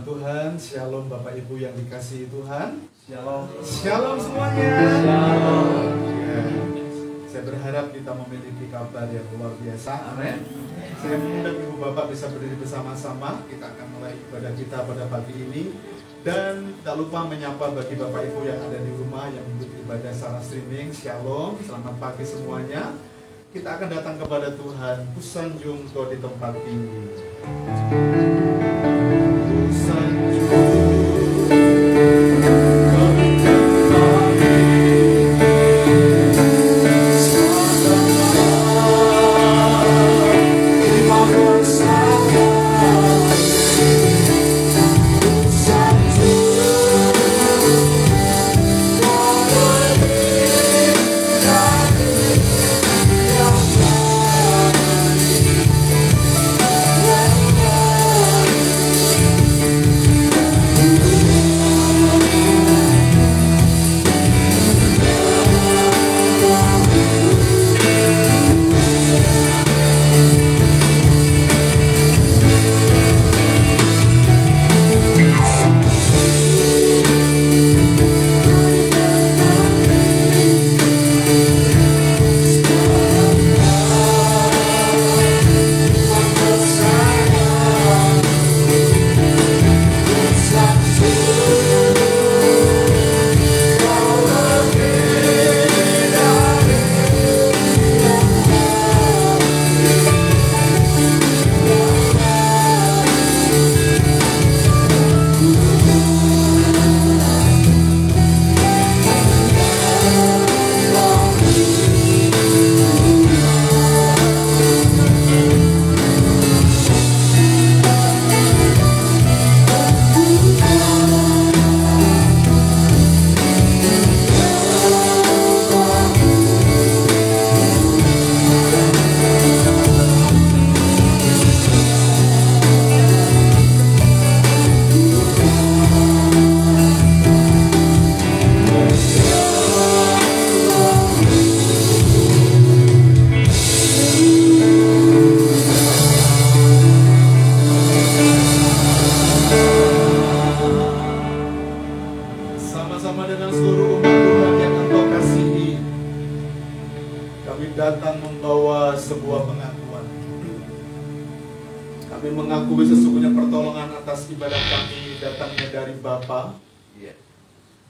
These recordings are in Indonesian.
Tuhan, shalom Bapak Ibu yang dikasihi Tuhan. Shalom. Shalom semuanya. Shalom. Ya, saya berharap kita memiliki kabar yang luar biasa. Amin. Saya mengundang Ibu Bapak bisa berdiri bersama-sama. Kita akan mulai ibadah kita pada pagi ini. Dan tak lupa menyapa bagi Bapak Ibu yang ada di rumah yang mengikuti ibadah secara streaming. Shalom, selamat pagi semuanya. Kita akan datang kepada Tuhan. Kusanjung kau di tempat tinggi.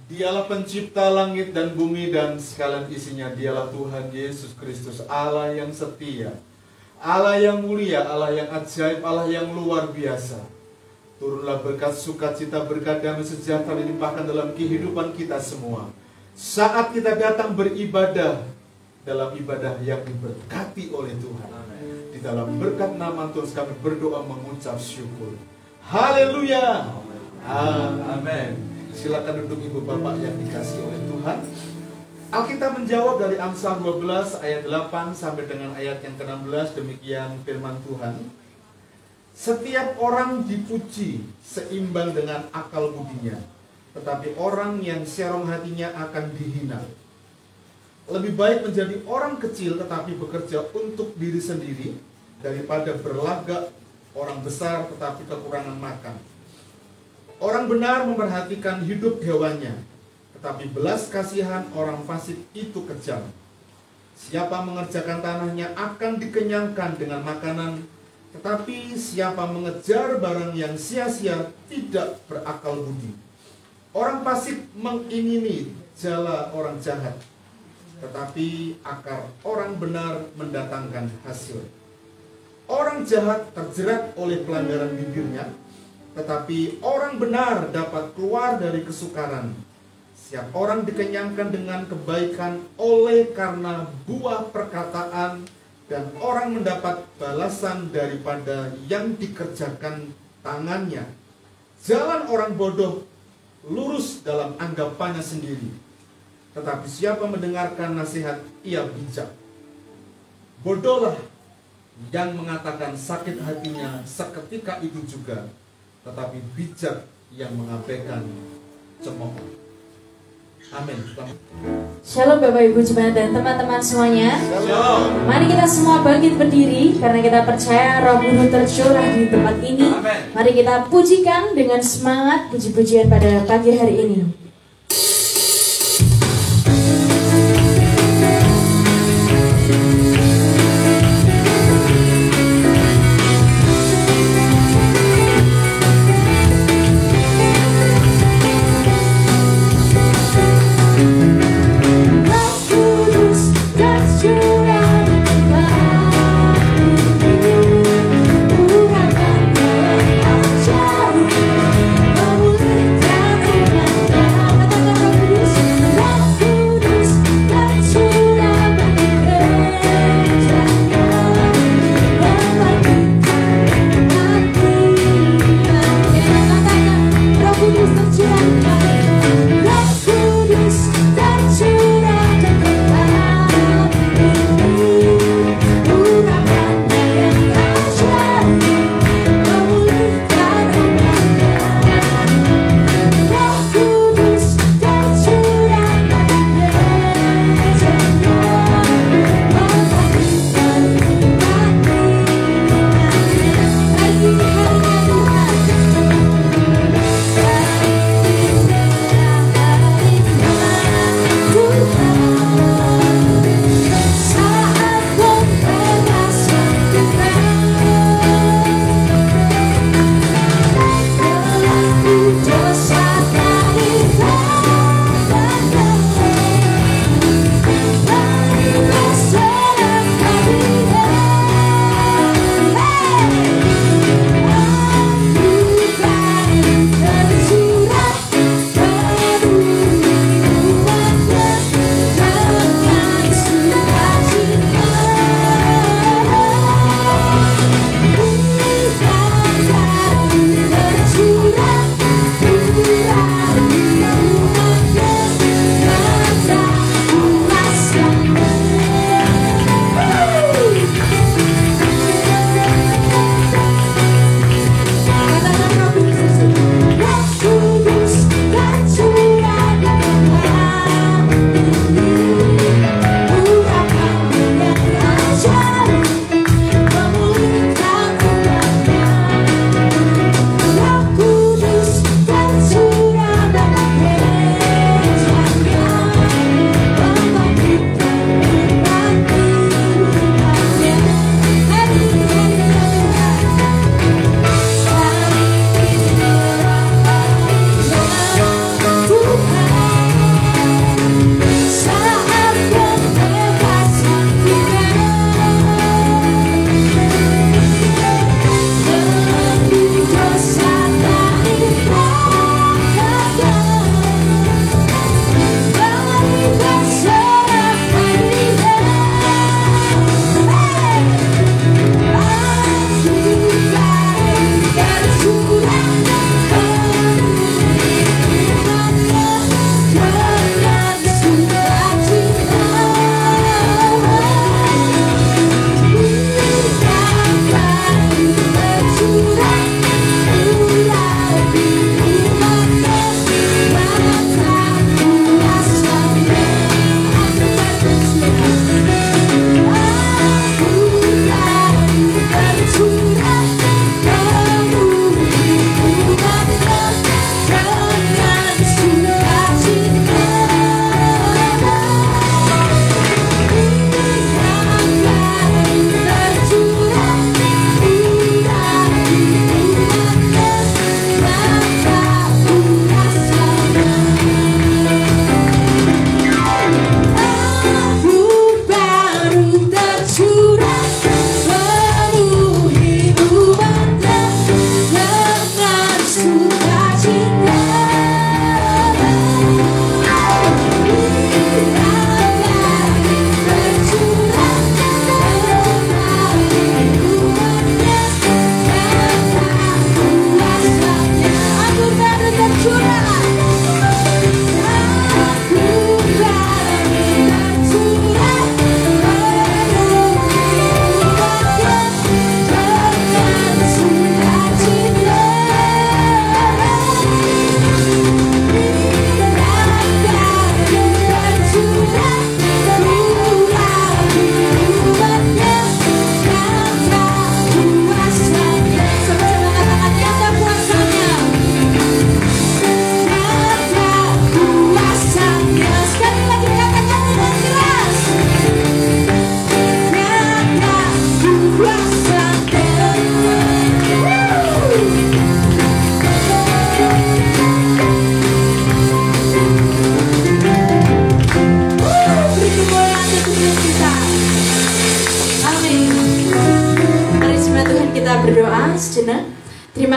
Dialah pencipta langit dan bumi dan sekalian isinya. Dialah Tuhan Yesus Kristus, Allah yang setia, Allah yang mulia, Allah yang ajaib, Allah yang luar biasa. Turunlah berkat sukacita, berkat damai sejahtera dilimpahkan dalam kehidupan kita semua. Saat kita datang beribadah dalam ibadah yang diberkati oleh Tuhan. Di dalam berkat nama Tuhan kami berdoa mengucap syukur. Haleluya. Amin. Silakan duduk Ibu Bapak yang dikasihi oleh Tuhan. Alkitab menjawab dari Amsal 12 ayat 8 sampai dengan ayat yang ke-16. Demikian firman Tuhan. Setiap orang dipuji seimbang dengan akal budinya, tetapi orang yang serong hatinya akan dihina. Lebih baik menjadi orang kecil tetapi bekerja untuk diri sendiri, daripada berlagak orang besar tetapi kekurangan makan. Orang benar memperhatikan hidup hewannya, tetapi belas kasihan orang fasik itu kejam. Siapa mengerjakan tanahnya akan dikenyangkan dengan makanan, tetapi siapa mengejar barang yang sia-sia tidak berakal budi. Orang fasik mengingini jala orang jahat, tetapi akar orang benar mendatangkan hasil. Orang jahat terjerat oleh pelanggaran bibirnya, tetapi orang benar dapat keluar dari kesukaran. Setiap orang dikenyangkan dengan kebaikan oleh karena buah perkataan, dan orang mendapat balasan daripada yang dikerjakan tangannya. Jalan orang bodoh lurus dalam anggapannya sendiri, tetapi siapa mendengarkan nasihat ia bijak. Bodohlah yang mengatakan sakit hatinya seketika itu juga, tetapi bijak yang mengabaikan cemooh. Amin. Shalom Bapak Ibu Jemaat dan teman-teman semuanya. Shalom. Mari kita semua bangkit berdiri karena kita percaya Roh Kudus tercurah di tempat ini. Amin. Mari kita pujikan dengan semangat puji-pujian pada pagi hari ini. Jauh, memulihkan umatnya.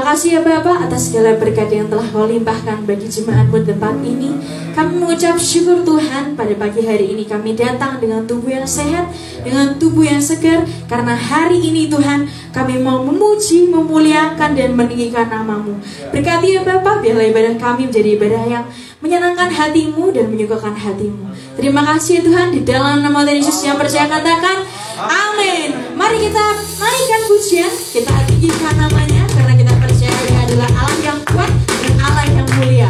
kasih ya Bapak atas segala berkat yang telah Kau limpahkan bagi jemaat-Mu tempat ini. Kami mengucap syukur Tuhan, pada pagi hari ini kami datang dengan tubuh yang sehat, dengan tubuh yang segar. Karena hari ini Tuhan, kami mau memuji, memuliakan dan meninggikan nama-Mu. Berkati ya Bapak, biarlah ibadah kami menjadi ibadah yang menyenangkan hati-Mu dan menyukakan hati-Mu. Terima kasih ya Tuhan, di dalam nama Tuhan Yesus yang percaya katakan amin. Mari kita naikkan pujian, kita tinggikan namanya, karena kita percaya Dia adalah Allah yang kuat dan Allah yang mulia.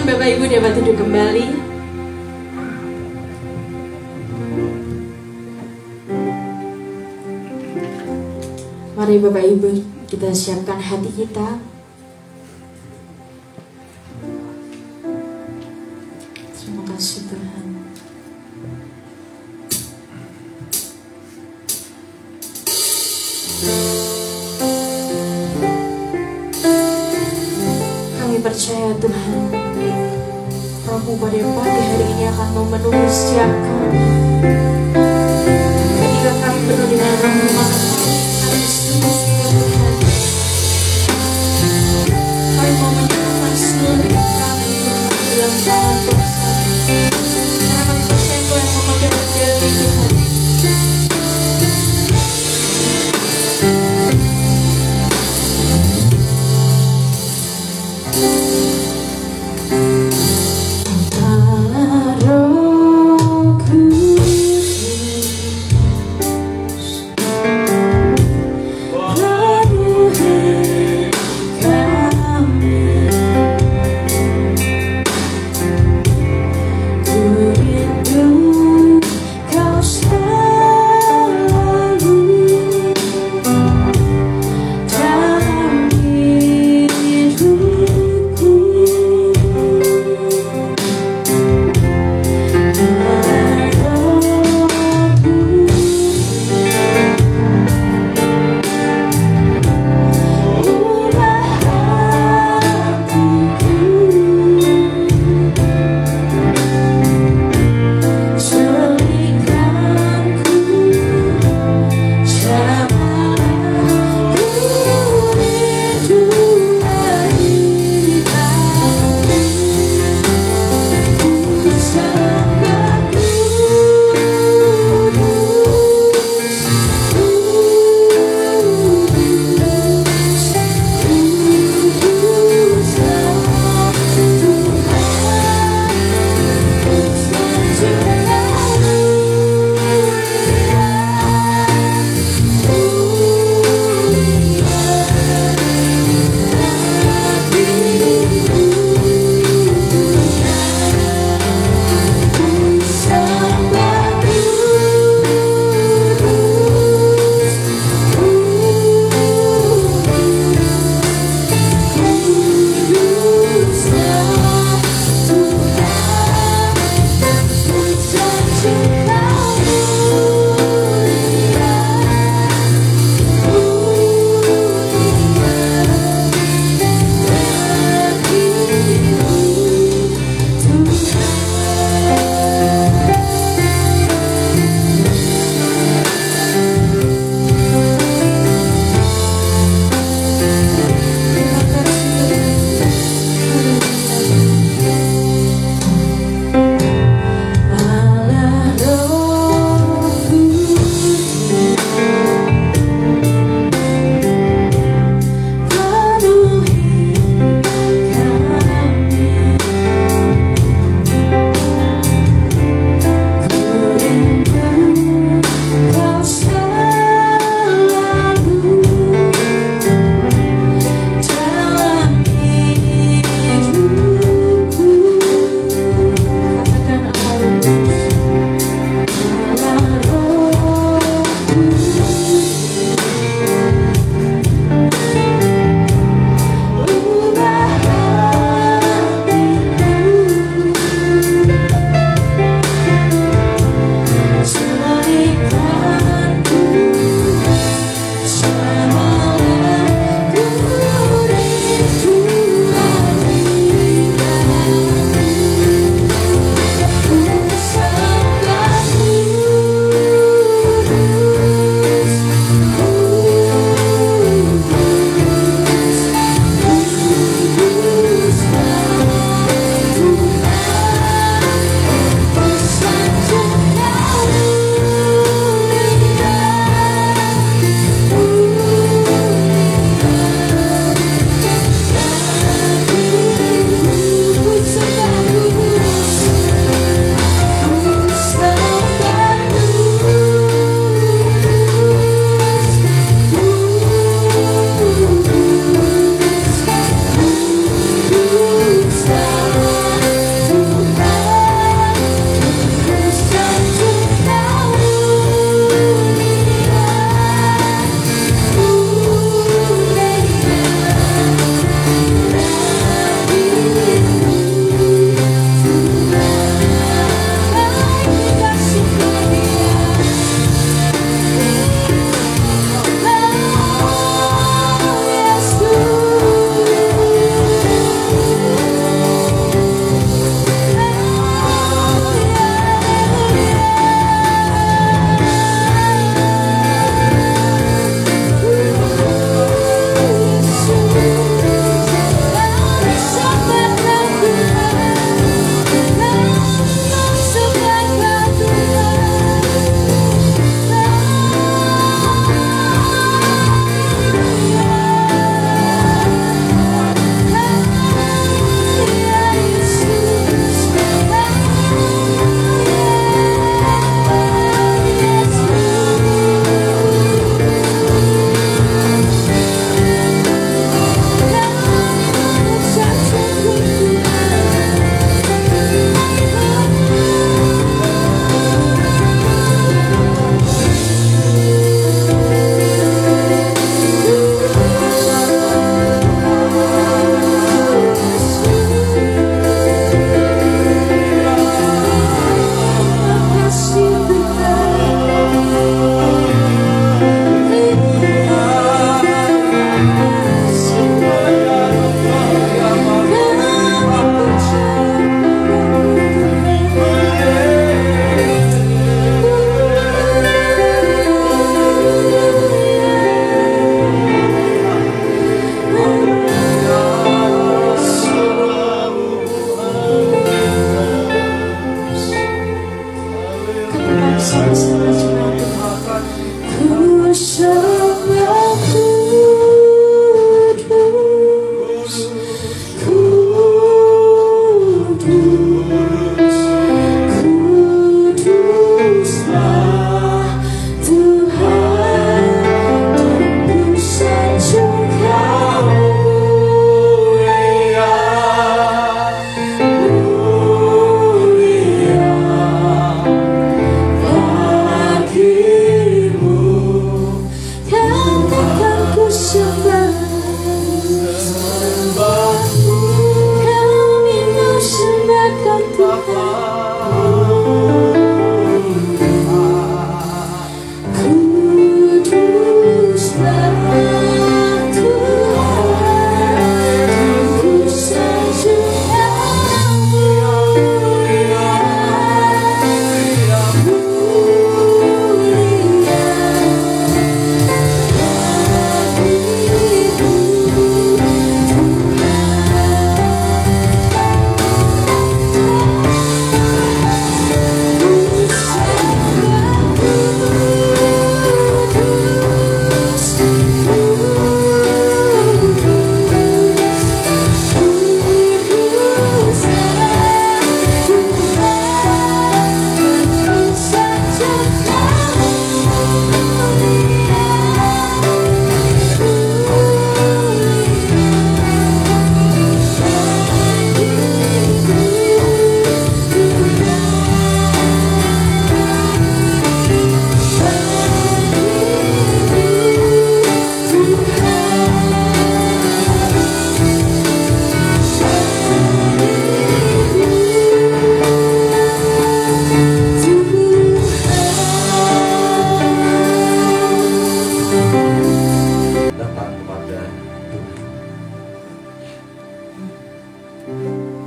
Bapak Ibu dapat duduk kembali. Mari Bapak Ibu kita siapkan hati kita kasih Tuhan. Kami percaya Tuhan, Roh-Mu pada pagi hari ini akan memenuhi setiap kami. Ketika kami penuh dengan Roh-Mu, maka kami sungguh Tuhan. Kami mau menyerahkan seluruh hidup kami dalam tangan Tuhan. Karena kami percaya Tuhan memakai kembali Tuhan. Roh Kudus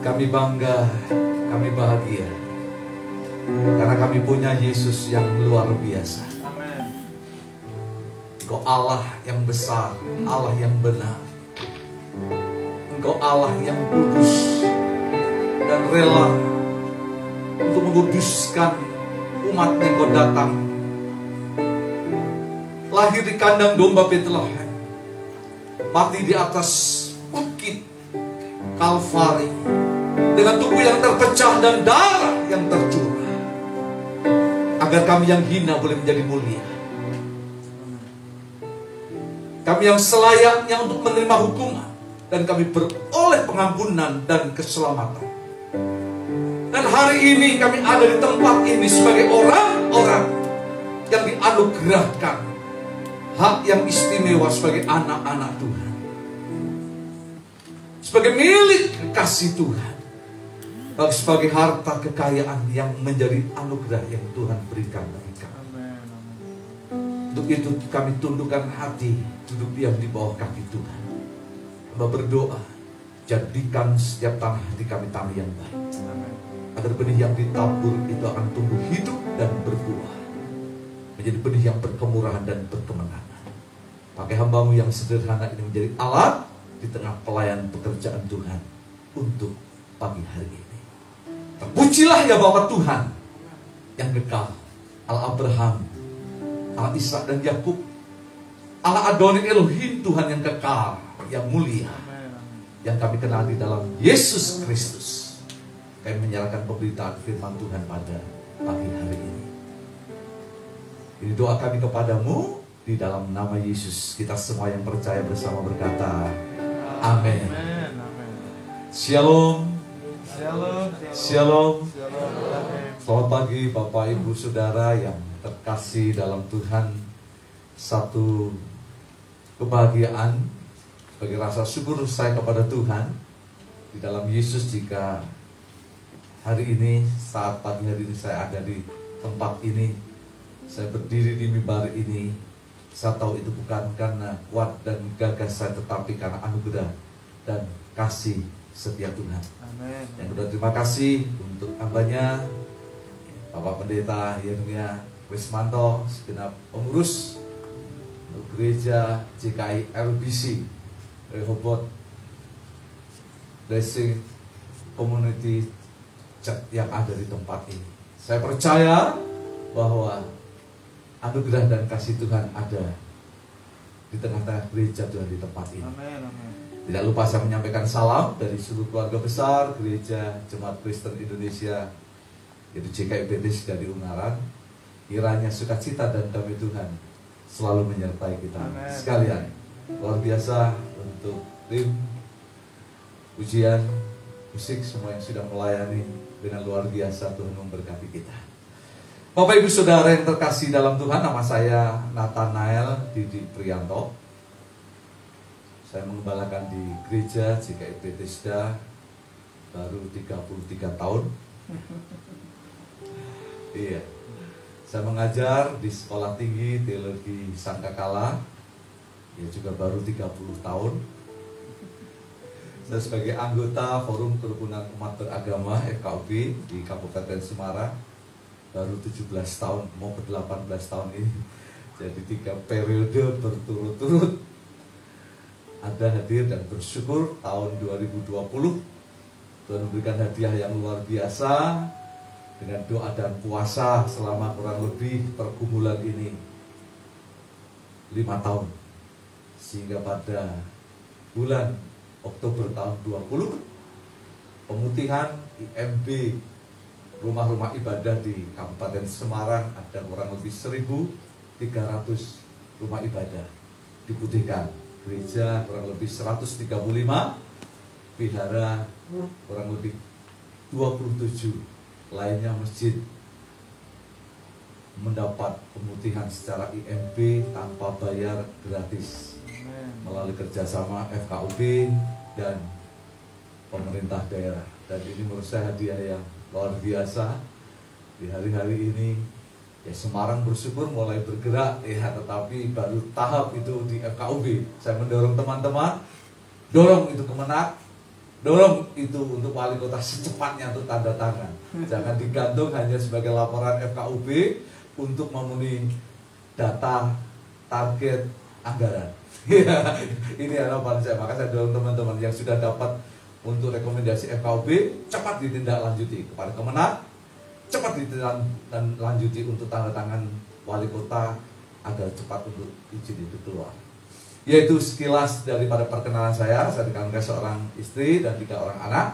Kami bangga, kami bahagia karena kami punya Yesus yang luar biasa. Amin. Engkau Allah yang besar, Allah yang benar. Engkau Allah yang kudus dan rela untuk menguduskan umat yang Engkau datang. Lahir di kandang domba Betlehem, mati di atas bukit Kalvari dengan tubuh yang terpecah dan darah yang tercurah, agar kami yang hina boleh menjadi mulia. Kami yang selayaknya untuk menerima hukuman, dan kami beroleh pengampunan dan keselamatan. Dan hari ini kami ada di tempat ini sebagai orang-orang yang dianugerahkan hak yang istimewa sebagai anak-anak Tuhan, sebagai milik kasih Tuhan, sebagai harta kekayaan yang menjadi anugerah yang Tuhan berikan bagi kami. Untuk itu kami tundukkan hati, duduk diam di bawah kaki Tuhan. Hamba berdoa, jadikan setiap tanah hati kami tanah yang baik, agar benih yang ditabur itu akan tumbuh hidup dan berbuah, menjadi benih yang berkemurahan dan berkemenangan. Pakai hambamu yang sederhana ini menjadi alat di tengah pelayan pekerjaan Tuhan untuk pagi hari ini. Terpujilah ya Bapa Tuhan yang kekal, Allah Abraham, Allah Ishak dan Yakub, Allah Adonai Elohim, Tuhan yang kekal, yang mulia, yang kami kenal di dalam Yesus Kristus. Kami menyerahkan pemberitaan firman Tuhan pada pagi hari ini. Ini doa kami kepadamu di dalam nama Yesus. Kita semua yang percaya bersama berkata, amin. Shalom. Shalom. Selamat pagi Bapak Ibu Saudara yang terkasih dalam Tuhan. Satu kebahagiaan sebagai rasa syukur saya kepada Tuhan di dalam Yesus jika hari ini, saat pagi hari ini saya ada di tempat ini, saya berdiri di mimbar ini. Saya tahu itu bukan karena kuat dan gagah saya, tetapi karena anugerah dan kasih setia Tuhan. Amen. Yang kedua, terima kasih untuk hambanya Bapak Pendeta Yeremia Wismanto, segenap pengurus untuk gereja GKI RBC Rehoboth Blessing Community Church yang ada di tempat ini. Saya percaya bahwa anugerah dan kasih Tuhan ada di tengah-tengah gereja Tuhan di tempat ini. Amen, amen. Tidak lupa saya menyampaikan salam dari seluruh keluarga besar Gereja Jemaat Kristen Indonesia, yaitu GKI Bethesda di Ungaran. Kiranya sukacita dan damai Tuhan selalu menyertai kita. Amen. Sekalian, luar biasa untuk tim pujian, musik, semua yang sudah melayani dengan luar biasa. Tuhan memberkati kita. Bapak Ibu Saudara yang terkasih dalam Tuhan, nama saya Nathanael Didi Prianto. Saya mengembalakan di gereja GKI Bethesda baru 33 tahun. Iya. Saya mengajar di Sekolah Tinggi Teologi Sangkakala, ya juga baru 30 tahun. Saya sebagai anggota Forum Kerukunan Umat Beragama FKUB di Kabupaten Semarang baru 17 tahun, mau ke 18 tahun ini. Jadi 3 periode berturut-turut ada hadir dan bersyukur. Tahun 2020 Tuhan memberikan hadiah yang luar biasa dengan doa dan puasa selama kurang lebih pergumulan ini 5 tahun, sehingga pada bulan Oktober tahun 20 pemutihan IMB rumah-rumah ibadah di Kabupaten Semarang, ada kurang lebih 1.300 rumah ibadah diputihkan. Gereja kurang lebih 135, vihara kurang lebih 27, lainnya masjid mendapat pemutihan secara IMB tanpa bayar, gratis melalui kerjasama FKUB dan pemerintah daerah. Dan ini menurut saya hadiah yang luar biasa di hari-hari ini. Ya, Semarang bersyukur mulai bergerak, ya, tetapi baru tahap itu di FKUB. Saya mendorong teman-teman, dorong itu Kemenak, dorong itu untuk wali kota secepatnya untuk tanda tangan. Jangan digantung hanya sebagai laporan FKUB untuk memenuhi data, target, anggaran. Ini harapan saya. Maka saya dorong teman-teman yang sudah dapat untuk rekomendasi FKUB, cepat ditindaklanjuti kepada Kemenak, cepat ditindaklanjuti untuk tanda tangan wali kota agar cepat untuk izin itu keluar. Yaitu sekilas daripada perkenalan saya. Saya dikaruniai seorang istri dan 3 orang anak.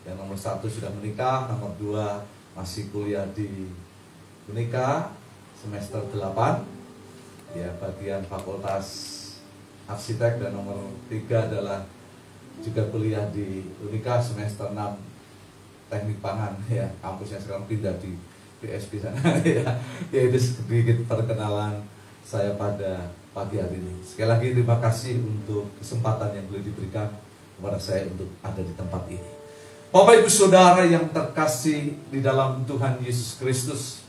Yang nomor 1 sudah menikah, nomor 2 masih kuliah di Unika semester 8, ya, bagian fakultas arsitek, dan nomor 3 adalah juga kuliah di Unika semester 6 teknik pangan, ya, kampusnya sekarang pindah di PSP sana. Ya, itu sedikit perkenalan saya pada pagi hari ini. Sekali lagi terima kasih untuk kesempatan yang boleh diberikan kepada saya untuk ada di tempat ini. Bapak Ibu Saudara yang terkasih di dalam Tuhan Yesus Kristus,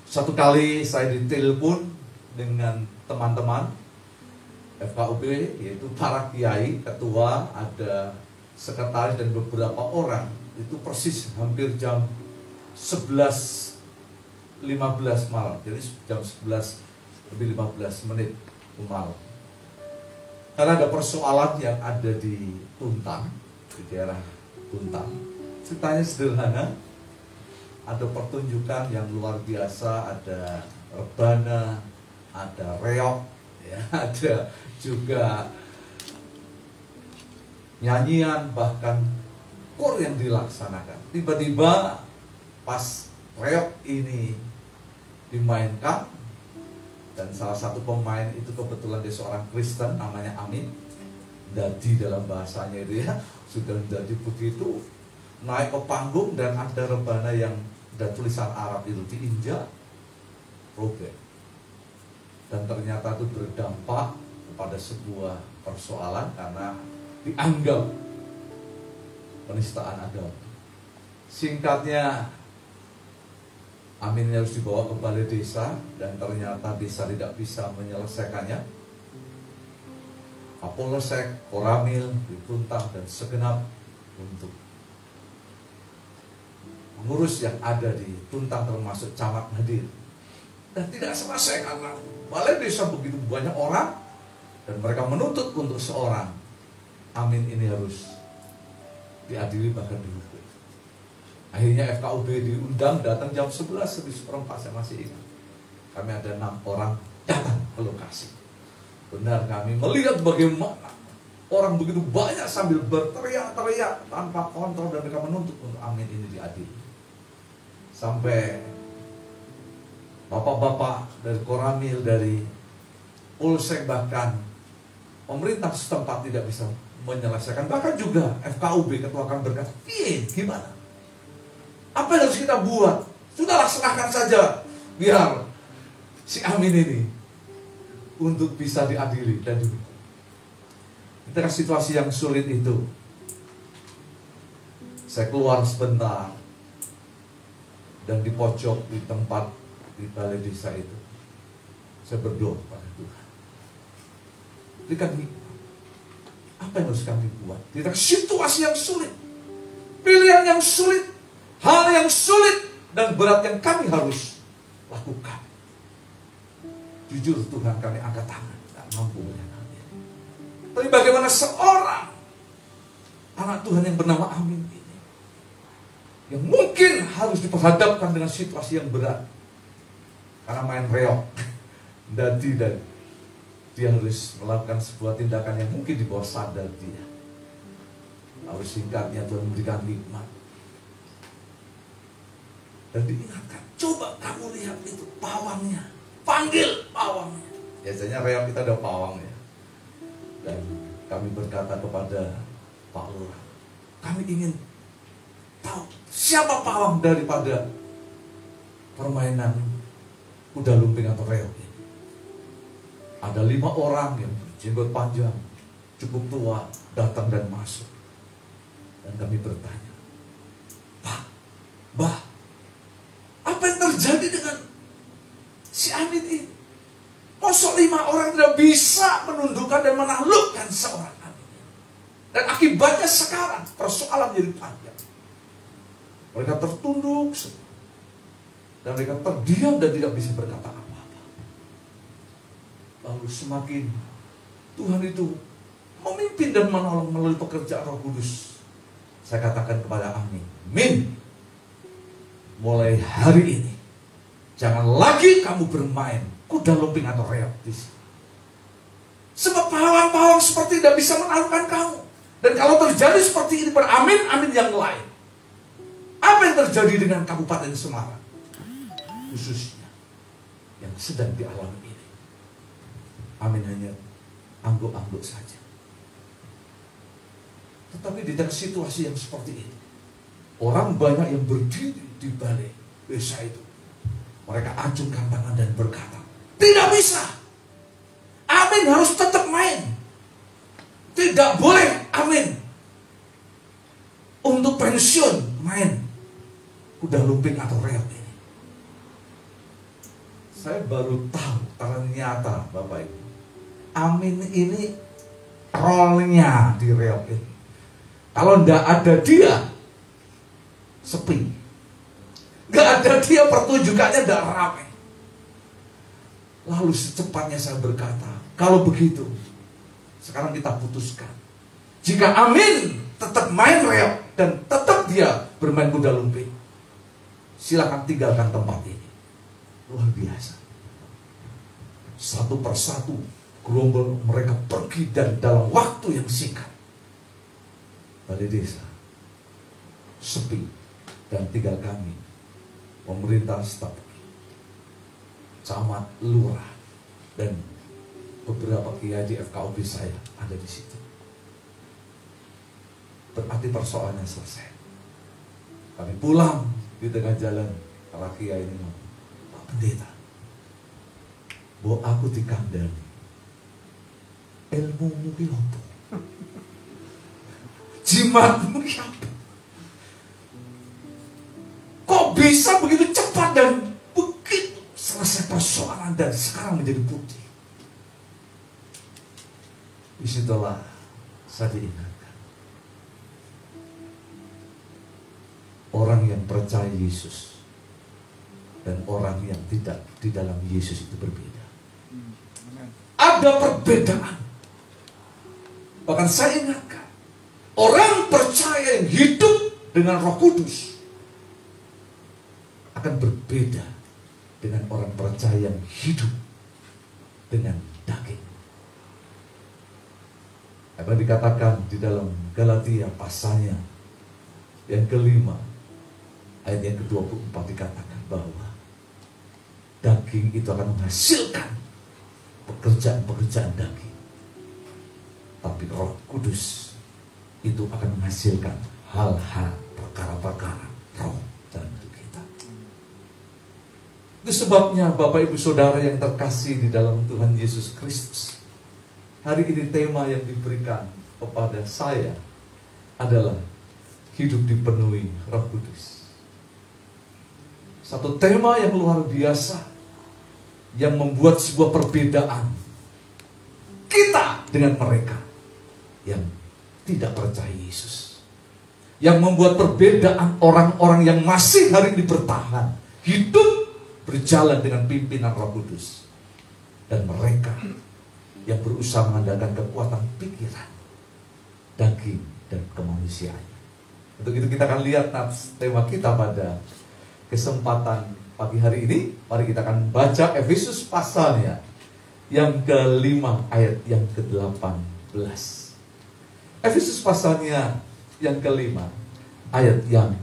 satu kali saya ditelepon dengan teman-teman FKUB, yaitu para kiai, ketua, ada sekretaris dan beberapa orang. Itu persis hampir jam 11.15 malam. Jadi jam 11 lebih 15 menit malam. Karena ada persoalan yang ada di Tuntang, di daerah Tuntang. Ceritanya sederhana. Ada pertunjukan yang luar biasa, ada rebana, ada reog, ya, ada juga nyanyian, bahkan kur yang dilaksanakan. Tiba-tiba pas reog ini dimainkan, dan salah satu pemain itu kebetulan dia seorang Kristen, namanya Amin. Jadi dalam bahasanya itu ya, sudah menjadi begitu, naik ke panggung dan ada rebana yang ada tulisan Arab itu diinjak, robek. Dan ternyata itu berdampak kepada sebuah persoalan karena dianggap penistaan agama. Singkatnya, Amin harus dibawa ke balai desa dan ternyata desa tidak bisa menyelesaikannya. Kapolsek, Koramil dituntang dan segenap untuk pengurus yang ada di Tuntang termasuk camat hadir. Dan tidak selesai karena balai desa begitu banyak orang dan mereka menuntut untuk seorang. Amin ini harus diadili bahkan dihukum. Akhirnya FKUB diundang, datang jam 11 lebih seperempat, saya masih ingat. Kami ada 6 orang datang ke lokasi. Benar, kami melihat bagaimana orang begitu banyak sambil berteriak-teriak tanpa kontrol dan mereka menuntut untuk Amin ini diadili. Sampai bapak-bapak dari Koramil, dari Polsek, bahkan pemerintah setempat tidak bisa menyelesaikan. Bahkan juga FKUB, ketua kami berkata, gimana? Apa yang harus kita buat? Sudahlah, serahkan saja biar si Amin ini untuk bisa diadili dan dihukum. Di tengah situasi yang sulit itu, saya keluar sebentar dan di pojok di tempat di balai desa itu saya berdoa kepada Tuhan, berikan hikmat. Apa yang harus kami buat di tengah situasi yang sulit, pilihan yang sulit, hal yang sulit dan berat yang kami harus lakukan. Jujur Tuhan, kami angkat tangan, tidak mampu menyangkalnya. Tapi bagaimana seorang anak Tuhan yang bernama Amin ini, yang mungkin harus diperhadapkan dengan situasi yang berat karena main reog, dan dia harus melakukan sebuah tindakan yang mungkin di bawah sadar dia. Lalu singkatnya Tuhan memberikan hikmat dan diingatkan, coba kamu lihat itu pawangnya, panggil pawangnya. Biasanya reog kita ada pawangnya. Dan kami berkata kepada Pak Lurah, kami ingin tahu siapa pawang daripada permainan kuda lumping atau reog ini. Ada 5 orang yang berjenggot panjang, cukup tua, datang dan masuk. Dan kami bertanya, Pak, Mbah, apa yang terjadi dengan si Amin ini? Kosok 5 orang tidak bisa menundukkan dan menaklukkan seorang Amin. Dan akibatnya sekarang persoalan menjadi panjang. Mereka tertunduk dan mereka terdiam dan tidak bisa berkata apa-apa. Lalu semakin Tuhan itu memimpin dan menolong melalui pekerjaan Roh Kudus. Saya katakan kepada Amin, Min, mulai hari ini jangan lagi kamu bermain kuda lumping atau reog. Sebab pawang-pawang seperti tidak bisa menaklukkan kamu. Dan kalau terjadi seperti ini pada Amin yang lain, apa yang terjadi dengan Kabupaten Semarang? Khususnya yang sedang dialami ini. Amin hanya angguk-angguk saja. Tetapi di tengah situasi yang seperti ini, orang banyak yang berdiri di balai desa itu. Mereka acungkan tangan dan berkata, tidak bisa. Amin harus tetap main. Tidak boleh Amin untuk pensiun main kuda lumping atau reog ini. Saya baru tahu ternyata Bapak Ibu, Amin ini role-nya di reog ini. Kalau tidak ada dia, sepi. Nggak ada dia, pertunjukannya tidak ramai. Lalu secepatnya saya berkata, kalau begitu, sekarang kita putuskan. Jika Amin tetap main reog, dan tetap dia bermain kuda lumping. Silakan tinggalkan tempat ini. Luar biasa. Satu persatu gerombol mereka pergi, dan dalam waktu yang singkat pada desa sepi, dan tinggal kami, pemerintah, staf, camat, lurah, dan beberapa kiai di FKOB saya ada di situ. Berarti persoalannya selesai. Kami pulang di tengah jalan, para kiai ini, Pak Pendeta, bahwa aku dikandani ilmumu ki opo? Jimatmu ki apa? Kok bisa begitu cepat dan begitu selesai persoalan dan sekarang menjadi putih? Disitulah saya diingatkan. Orang yang percaya Yesus dan orang yang tidak di dalam Yesus itu berbeda. Ada perbedaan. Bahkan saya ingatkan, orang percaya yang hidup dengan Roh Kudus akan berbeda dengan orang percaya yang hidup dengan daging. Apa dikatakan di dalam Galatia pasalnya yang kelima, ayat yang ke-24 dikatakan bahwa daging itu akan menghasilkan pekerjaan-pekerjaan daging. Tapi Roh Kudus itu akan menghasilkan hal-hal, perkara-perkara roh dalam hidup kita. Itu sebabnya Bapak Ibu Saudara yang terkasih di dalam Tuhan Yesus Kristus, hari ini tema yang diberikan kepada saya adalah hidup dipenuhi Roh Kudus. Satu tema yang luar biasa, yang membuat sebuah perbedaan kita dengan mereka yang tidak percaya Yesus. Yang membuat perbedaan orang-orang yang masih hari ini bertahan, hidup berjalan dengan pimpinan Roh Kudus, dan mereka yang berusaha mengandalkan kekuatan pikiran, daging, dan kemanusiaan. Untuk itu kita akan lihat tema kita pada kesempatan pagi hari ini. Mari kita akan baca Efesus pasalnya yang ke-5 ayat yang ke-18. Efesus pasalnya yang ke-5 ayat yang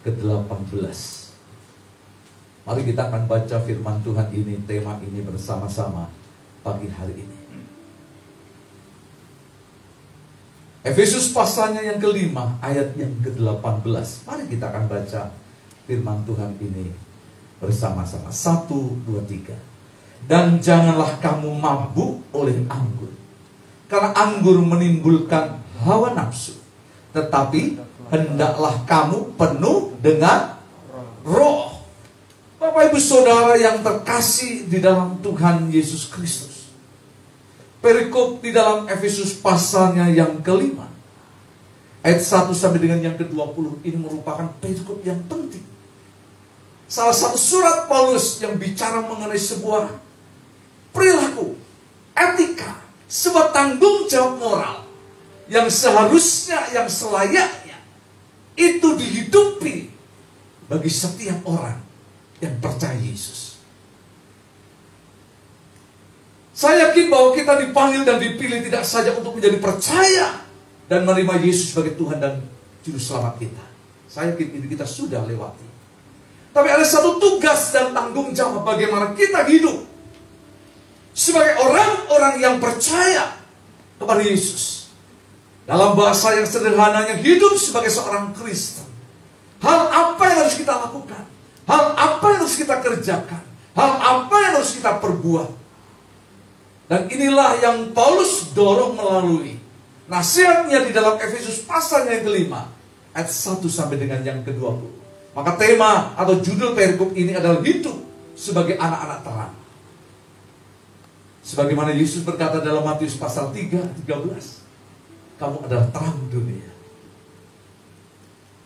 ke-18. Mari kita akan baca firman Tuhan ini, tema ini bersama-sama pagi hari ini. Efesus pasalnya yang ke-5 ayat yang ke-18. Mari kita akan baca firman Tuhan ini bersama-sama. 1, 2, 3. Dan janganlah kamu mabuk oleh anggur, karena anggur menimbulkan hawa nafsu, tetapi hendaklah kamu penuh dengan roh. Bapak Ibu Saudara yang terkasih di dalam Tuhan Yesus Kristus, perikop di dalam Efesus pasalnya yang ke-5 ayat 1 sampai dengan yang ke-20 ini merupakan perikop yang penting. Salah satu surat Paulus yang bicara mengenai sebuah perilaku, etika, sebuah tanggung jawab moral yang seharusnya, yang selayaknya itu dihidupi bagi setiap orang yang percaya Yesus. Saya yakin bahwa kita dipanggil dan dipilih tidak saja untuk menjadi percaya dan menerima Yesus sebagai Tuhan dan Juru Selamat kita. Saya yakin ini kita sudah lewati. Tapi ada satu tugas dan tanggung jawab bagaimana kita hidup sebagai orang-orang yang percaya kepada Yesus. Dalam bahasa yang sederhananya, hidup sebagai seorang Kristen. Hal apa yang harus kita lakukan? Hal apa yang harus kita kerjakan? Hal apa yang harus kita perbuat? Dan inilah yang Paulus dorong melalui nasihatnya di dalam Efesus pasal yang ke-5 ayat 1 sampai dengan yang ke-20. Maka tema atau judul perikop ini adalah hidup sebagai anak-anak terang. Sebagaimana Yesus berkata dalam Matius pasal 3, 13. Kamu adalah terang dunia.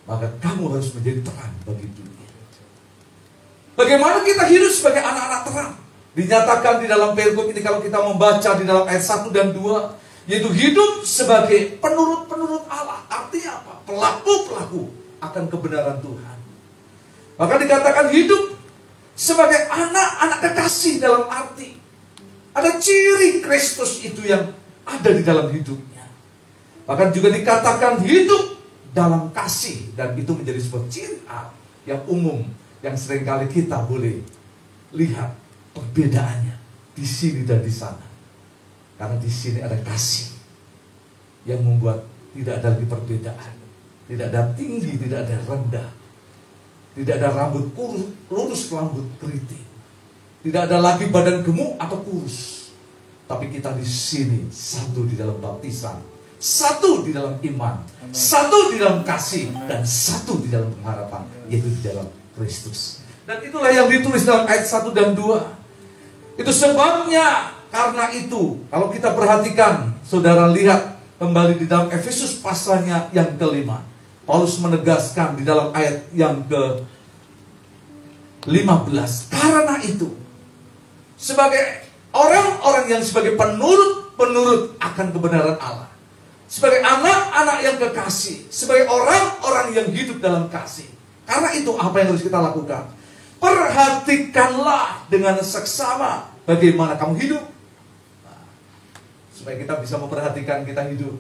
Maka kamu harus menjadi terang bagi dunia. Bagaimana kita hidup sebagai anak-anak terang? Dinyatakan di dalam perikop ini kalau kita membaca di dalam ayat 1 dan 2. Yaitu hidup sebagai penurut-penurut Allah. Artinya apa? pelaku-pelaku akan kebenaran Tuhan. Maka dikatakan hidup sebagai anak-anak kekasih, dalam arti ada ciri Kristus itu yang ada di dalam hidupnya. Bahkan juga dikatakan hidup dalam kasih, dan itu menjadi sebuah ciri yang umum yang seringkali kita boleh lihat perbedaannya di sini dan di sana. Karena di sini ada kasih yang membuat tidak ada lagi perbedaan, tidak ada tinggi, tidak ada rendah, tidak ada rambut lurus, rambut keriting, tidak ada lagi badan gemuk atau kurus. Tapi kita di sini satu di dalam baptisan, satu di dalam iman, satu di dalam kasih, dan satu di dalam pengharapan, yaitu di dalam Kristus. Dan itulah yang ditulis dalam ayat 1 dan 2. Itu sebabnya, karena itu, kalau kita perhatikan, saudara lihat kembali di dalam Efesus pasalnya yang kelima, Paulus menegaskan di dalam ayat yang ke-15, karena itu, sebagai orang-orang yang sebagai penurut akan kebenaran Allah, sebagai anak-anak yang kekasih, sebagai orang-orang yang hidup dalam kasih. Karena itu apa yang harus kita lakukan? Perhatikanlah dengan seksama bagaimana kamu hidup. Supaya kita bisa memperhatikan kita hidup,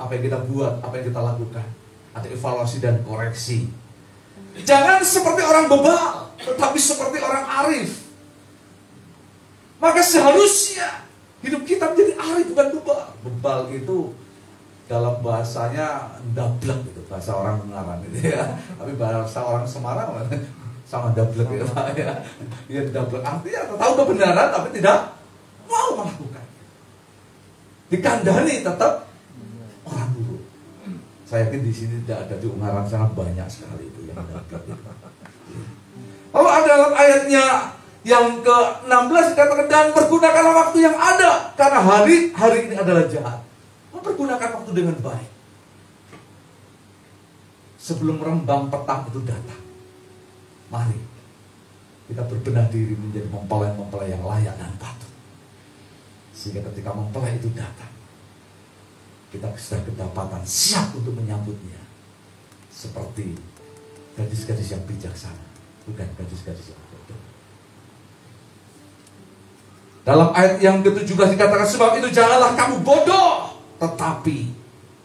apa yang kita buat, apa yang kita lakukan. Ada evaluasi dan koreksi. Jangan seperti orang bebal, tetapi seperti orang arif. Maka seharusnya hidup kita menjadi arif, bukan bebal. Bebal itu dalam bahasanya dablek, itu bahasa orang Semarang gitu ya. Tapi bahasa orang Semarang sama dablek ya Pak ya. Ya dablek artinya tahu kebenaran tapi tidak mau melakukan. Dikandani tetap orang buruk. Saya yakin di sini tidak ada, di Ungaran sangat banyak sekali itu yang dablek itu. Lalu ada dalam ayatnya yang ke-16 dikatakan, dan pergunakanlah waktu yang ada, karena hari ini adalah jahat. Mempergunakan waktu dengan baik. Sebelum rembang petang itu datang, mari kita berbenah diri menjadi mempelai-mempelai yang layak dan patut. Sehingga ketika mempelai itu datang, kita sudah kedapatan siap untuk menyambutnya. Seperti gadis-gadis yang bijaksana, bukan gadis-gadis yang bodoh. Dalam ayat yang ke-17 dikatakan, sebab itu janganlah kamu bodoh, tetapi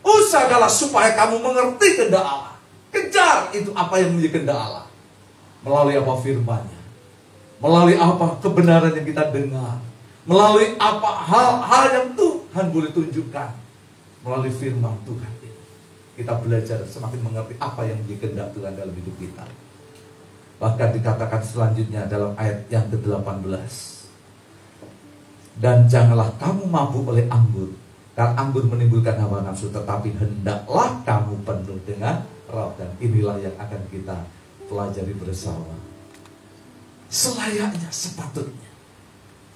usahakanlah supaya kamu mengerti kehendak Allah. Kejar itu apa yang menjadi kehendak Allah. Melalui apa firman-Nya, melalui apa kebenaran yang kita dengar, melalui apa hal-hal yang Tuhan boleh tunjukkan. Melalui firman Tuhan ini, kita belajar semakin mengerti apa yang menjadi kehendak Tuhan dalam hidup kita. Bahkan dikatakan selanjutnya dalam ayat yang ke-18, dan janganlah kamu mabuk oleh anggur, karena anggur menimbulkan hawa nafsu, tetapi hendaklah kamu penuh dengan Roh. Dan inilah yang akan kita pelajari bersama. Selayaknya, sepatutnya,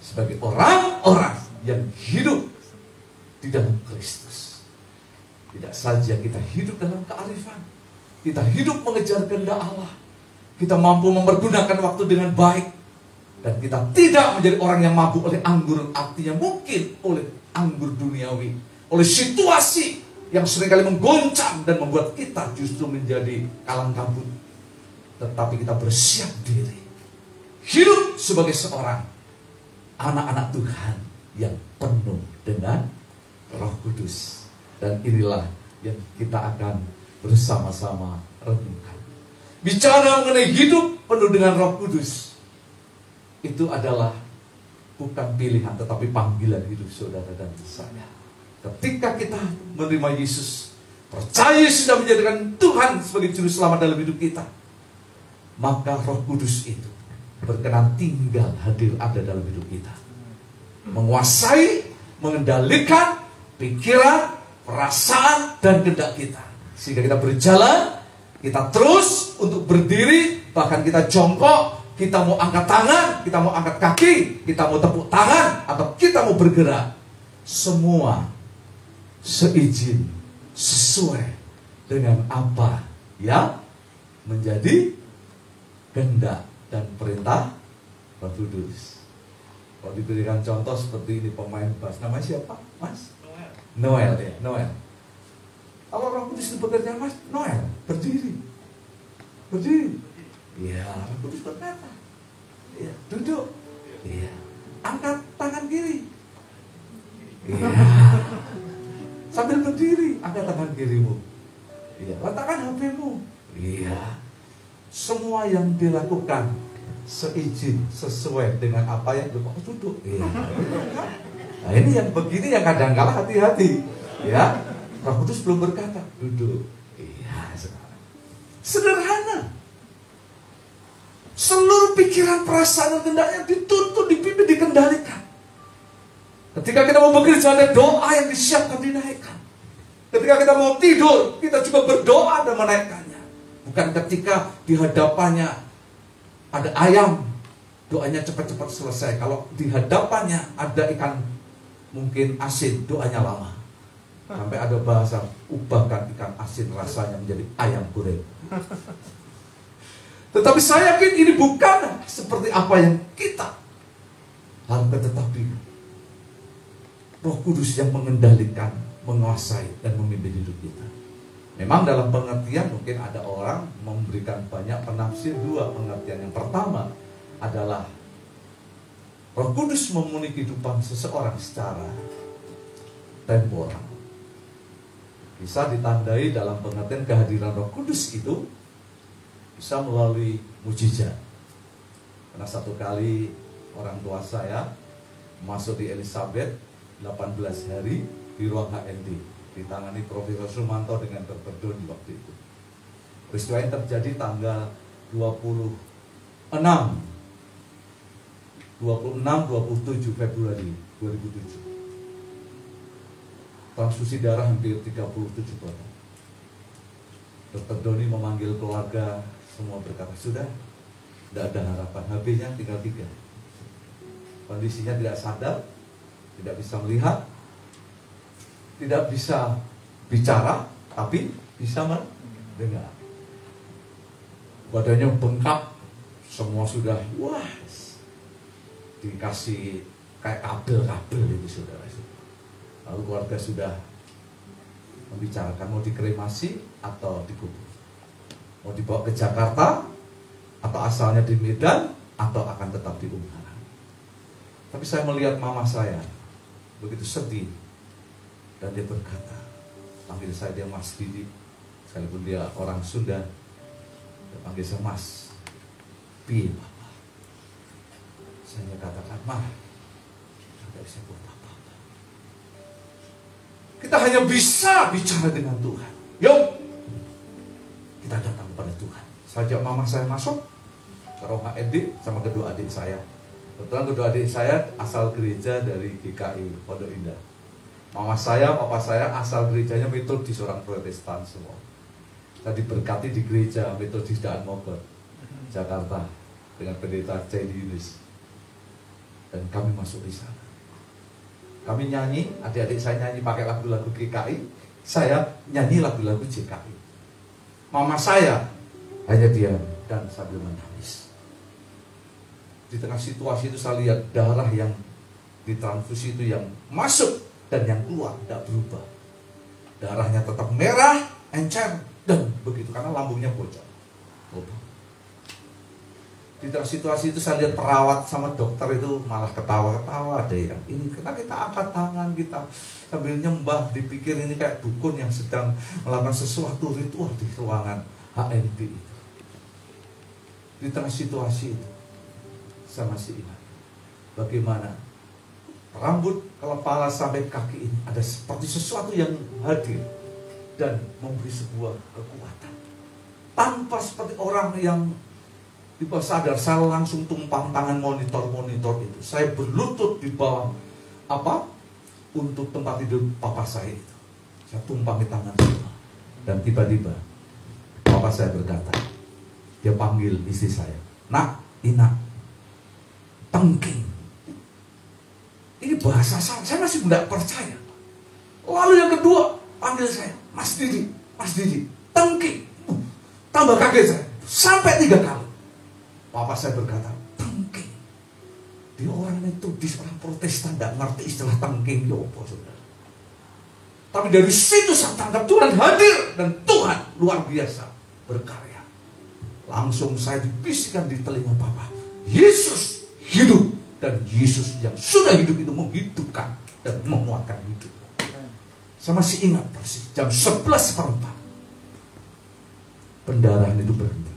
sebagai orang-orang yang hidup di dalam Kristus, tidak saja kita hidup dalam kearifan, kita hidup mengejar kehendak Allah, kita mampu mempergunakan waktu dengan baik, dan kita tidak menjadi orang yang mabuk oleh anggur, artinya mungkin oleh anggur duniawi, oleh situasi yang seringkali menggoncang dan membuat kita justru menjadi kalang kabut. Tetapi kita bersiap diri, hidup sebagai seorang anak-anak Tuhan yang penuh dengan Roh Kudus. Dan inilah yang kita akan bersama-sama renungkan. Bicara mengenai hidup penuh dengan Roh Kudus, itu adalah bukan pilihan tetapi panggilan hidup saudara dan saya. Ketika kita menerima Yesus, percaya sudah menjadikan Tuhan sebagai juru selamat dalam hidup kita, maka Roh Kudus itu berkenan tinggal hadir ada dalam hidup kita, menguasai, mengendalikan pikiran, perasaan, dan kehendak kita, sehingga kita berjalan, kita terus untuk berdiri, bahkan kita jongkok, kita mau angkat tangan, kita mau angkat kaki, kita mau tepuk tangan, atau kita mau bergerak, semua seizin, sesuai dengan apa yang menjadi kehendak dan perintah Roh Kudus. Kalau diberikan contoh seperti ini, pemain bass, namanya siapa, Mas? Noel ya, Noel. Kalau Roh Kudus itu bekerja, Mas Noel, berdiri. Berdiri. Iya, Roh Kudus berkata. Iya, duduk. Iya. Angkat tangan kiri. Iya. Sambil berdiri, angkat tangan kirimu. Iya, letakkan HP-mu. Iya. Semua yang dilakukan seizin, sesuai dengan apa yang duduk. Iya. Nah, ini yang begini yang kadang-kala hati-hati. Ya. Roh Kudus belum berkata, duduk. Iya, sekarang. Sederhana. Seluruh pikiran, perasaan, dan kendaknya dituntut, dipimpin, dikendalikan. Ketika kita mau bekerja, ada doa yang disiapkan, dinaikkan. Ketika kita mau tidur, kita juga berdoa dan menaikkannya. Bukan ketika di hadapannya ada ayam, doanya cepat-cepat selesai. Kalau di hadapannya ada ikan mungkin asin, doanya lama. Sampai ada bahasa, ubahkan ikan asin rasanya menjadi ayam goreng. Tetapi saya yakin ini bukan seperti apa yang kita harapkan, tetapi Roh Kudus yang mengendalikan, menguasai, dan memimpin hidup kita. Memang dalam pengertian mungkin ada orang memberikan banyak penafsir. Dua pengertian. Yang pertama adalah Roh Kudus memenuhi kehidupan seseorang secara temporal. Bisa ditandai dalam pengertian kehadiran Roh Kudus itu bisa melalui mujizat. Karena satu kali orang tua saya masuk di Elizabeth 18 hari di ruang HND, ditangani Profesor Sumanto dengan Dr. Doni waktu itu. Peristiwa yang terjadi tanggal 26-27 Februari 2007. Transfusi darah hampir 37 total. Dr. Doni memanggil keluarga, semua berkata, sudah, tidak ada harapan. HP-nya tinggal 3. Kondisinya tidak sadar, tidak bisa melihat, tidak bisa bicara, tapi bisa mendengar. Badannya bengkak, semua sudah, wah, dikasih kayak kabel-kabel itu, saudara. Lalu keluarga sudah membicarakan mau dikremasi atau dikubur, mau dibawa ke Jakarta atau asalnya di Medan atau akan tetap di Ungaran. Tapi saya melihat mama saya begitu sedih, dan dia berkata, panggil saya dia Mas Didi, sekalipun dia orang Sunda, dia panggil saya Mas. Piye Bapak? Saya katakan, Mah, tidak bisa buat apa-apa. Kita hanya bisa bicara dengan Tuhan. Yuk, kita datang kepada Tuhan. Saya ajak mama saya masuk ke ruang HND sama kedua adik saya. Kebetulan kedua adik saya asal gereja dari GKI Pondok Indah. Mama saya, papa saya asal gerejanya Metodis, orang Protestan semua. Saya diberkati di gereja Metodis Daan Mogot, Jakarta, dengan pendeta Cedi Yunus. Dan kami masuk di sana. Kami nyanyi, adik-adik saya nyanyi pakai lagu-lagu GKI, saya nyanyi lagu-lagu JKI. Mama saya hanya diam dan sambil menangis. Di tengah situasi itu saya lihat darah yang ditransfusi itu yang masuk dan yang keluar tidak berubah. Darahnya tetap merah, encer, dan begitu karena lambungnya bocor. Di tengah situasi itu saya lihat perawat sama dokter itu malah ketawa-ketawa deh yang ini. Karena kita angkat tangan, kita sambil nyembah, dipikir ini kayak dukun yang sedang melakukan sesuatu ritual di ruangan HND itu. Di tengah situasi itu saya masih ingat bagaimana rambut kepala sampai kaki ini ada seperti sesuatu yang hadir dan memberi sebuah kekuatan. Tanpa seperti orang yang di bawah sadar, saya langsung tumpang tangan monitor-monitor itu. Saya berlutut di bawah untuk tempat tidur papa saya itu. Saya tumpang di tangan semua. Dan tiba-tiba papa saya berkata, dia panggil istri saya, Nak, Ina, tengking. Ini bahasa saya masih tidak percaya. Lalu yang kedua panggil saya, Mas Didi, tengking. Tambah kaget saya, sampai 3 kali. Papa saya berkata, tengking. Dia orang Metodis, orang Protestan, tidak ngerti istilah tengking. Ya apa, saudara? Tapi dari situ saya tangkap Tuhan hadir dan Tuhan luar biasa berkarya. Langsung saya dibisikkan di telinga Papa, Yesus hidup, dan Yesus yang sudah hidup itu menghidupkan dan menguatkan hidup. Saya masih ingat persis jam 11:04 pendarahan itu berhenti.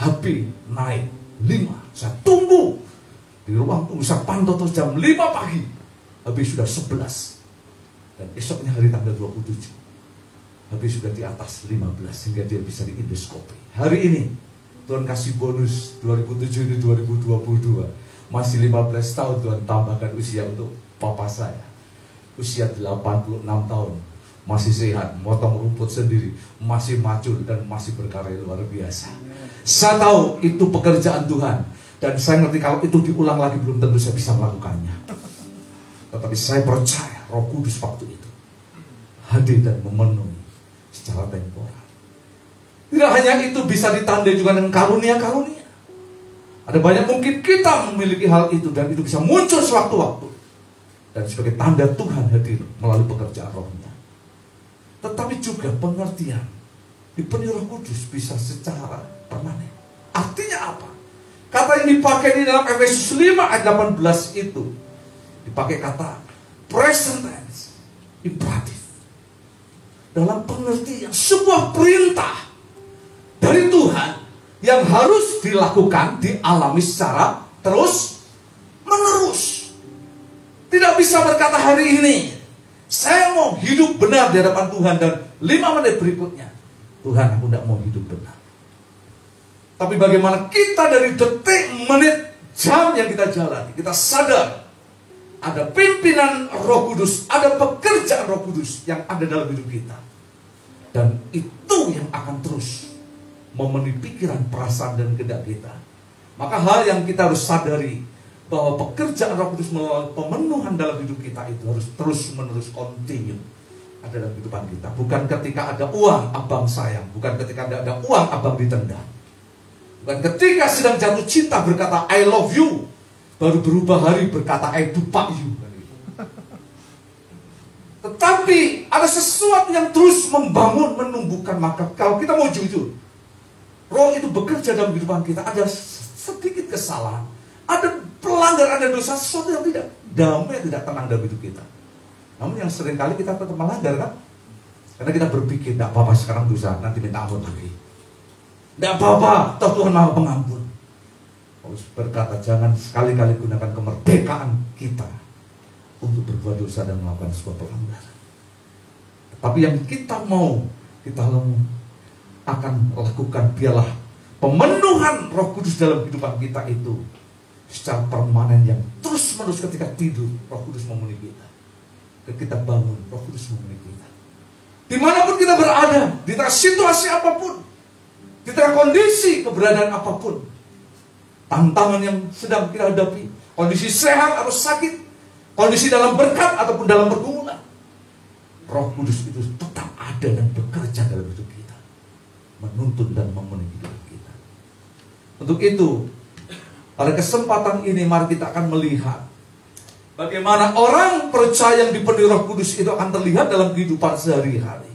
HP naik 5. Saya tunggu di ruang tunggu, saya pantau terus jam 5 pagi. Habis sudah 11. Dan esoknya hari tanggal 27. Habis sudah di atas 15 sehingga dia bisa di endoskopi. Hari ini Tuhan kasih bonus 2007 ini 2022. Masih 15 tahun Tuhan tambahkan usia untuk papa saya. Usia 86 tahun. Masih sehat, motong rumput sendiri, masih macul dan masih berkarya luar biasa. Saya tahu itu pekerjaan Tuhan. Dan saya ngerti kalau itu diulang lagi belum tentu saya bisa melakukannya. Tetapi saya percaya Roh Kudus waktu itu hadir dan memenuhi secara temporal. Tidak hanya itu, bisa ditandai juga dengan karunia-karunia. Ada banyak mungkin kita memiliki hal itu dan itu bisa muncul sewaktu-waktu. Dan sebagai tanda Tuhan hadir melalui pekerjaan Roh-Nya. Tetapi juga pengertian dipenuhi Roh Kudus bisa secara permanen. Artinya apa? Kata yang dipakai di dalam Efesus 5 ayat 18 itu dipakai kata present tense, imperatif. Dalam pengertian sebuah perintah dari Tuhan yang harus dilakukan, dialami secara terus menerus. Tidak bisa berkata hari ini saya mau hidup benar di hadapan Tuhan dan 5 menit berikutnya Tuhan, aku tidak mau hidup benar. Tapi bagaimana kita dari detik, menit, jam yang kita jalani, kita sadar ada pimpinan Roh Kudus, ada pekerjaan Roh Kudus yang ada dalam hidup kita. Dan itu yang akan terus memenuhi pikiran, perasaan, dan kehendak kita. Maka hal yang kita harus sadari bahwa pekerjaan Roh Kudus melalui pemenuhan dalam hidup kita itu harus terus-menerus continue ada dalam kehidupan kita. Bukan ketika ada uang abang sayang, bukan ketika ada uang abang ditendang, bukan ketika sedang jatuh cinta berkata I love you, baru berubah hari berkata I do fuck you. Tetapi ada sesuatu yang terus membangun, menumbuhkan. Maka kalau kita mau jujur, Roh itu bekerja dalam kehidupan kita. Ada sedikit kesalahan, ada pelanggaran, ada dosa, sesuatu yang tidak damai, tidak tenang dalam hidup kita. Namun yang seringkali kita tetap melanggar, kan? Karena kita berpikir, tidak apa-apa sekarang dosa, nanti minta ampun lagi. Tidak apa-apa, toh Tuhan Maha Pengampun. Paulus berkata, jangan sekali-kali gunakan kemerdekaan kita untuk berbuat dosa dan melakukan sebuah pelanggaran. Tapi yang kita mau, kita akan lakukan, biarlah pemenuhan Roh Kudus dalam kehidupan kita itu secara permanen yang terus-menerus. Ketika tidur, Roh Kudus memenuhi kita. Ketika kita bangun, Roh Kudus memenuhi kita. Dimanapun kita berada, di tengah situasi apapun, di tengah kondisi keberadaan apapun, tantangan yang sedang kita hadapi, kondisi sehat atau sakit, kondisi dalam berkat ataupun dalam pergumulan, Roh Kudus itu tetap ada dan bekerja dalam hidup kita, menuntun dan memenuhi hidup kita. Untuk itu, pada kesempatan ini mari kita akan melihat bagaimana orang percaya yang dipenuhi Roh Kudus itu akan terlihat dalam kehidupan sehari-hari.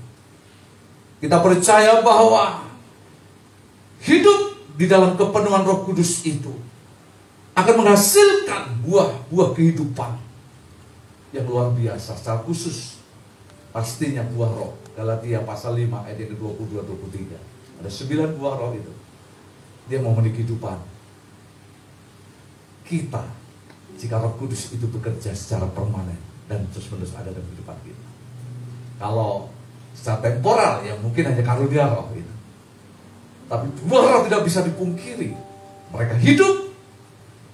Kita percaya bahwa hidup di dalam kepenuhan Roh Kudus itu akan menghasilkan buah-buah kehidupan yang luar biasa. Secara khusus pastinya buah roh. Galatia pasal 5 ayat 22-23. Ada 9 buah roh itu. Dia mau memenuhi kehidupan kita jika Roh Kudus itu bekerja secara permanen dan terus-menerus ada dalam kehidupan kita. Kalau secara temporal ya mungkin hanya karunia roh itu. Tapi buah roh tidak bisa dipungkiri. Mereka hidup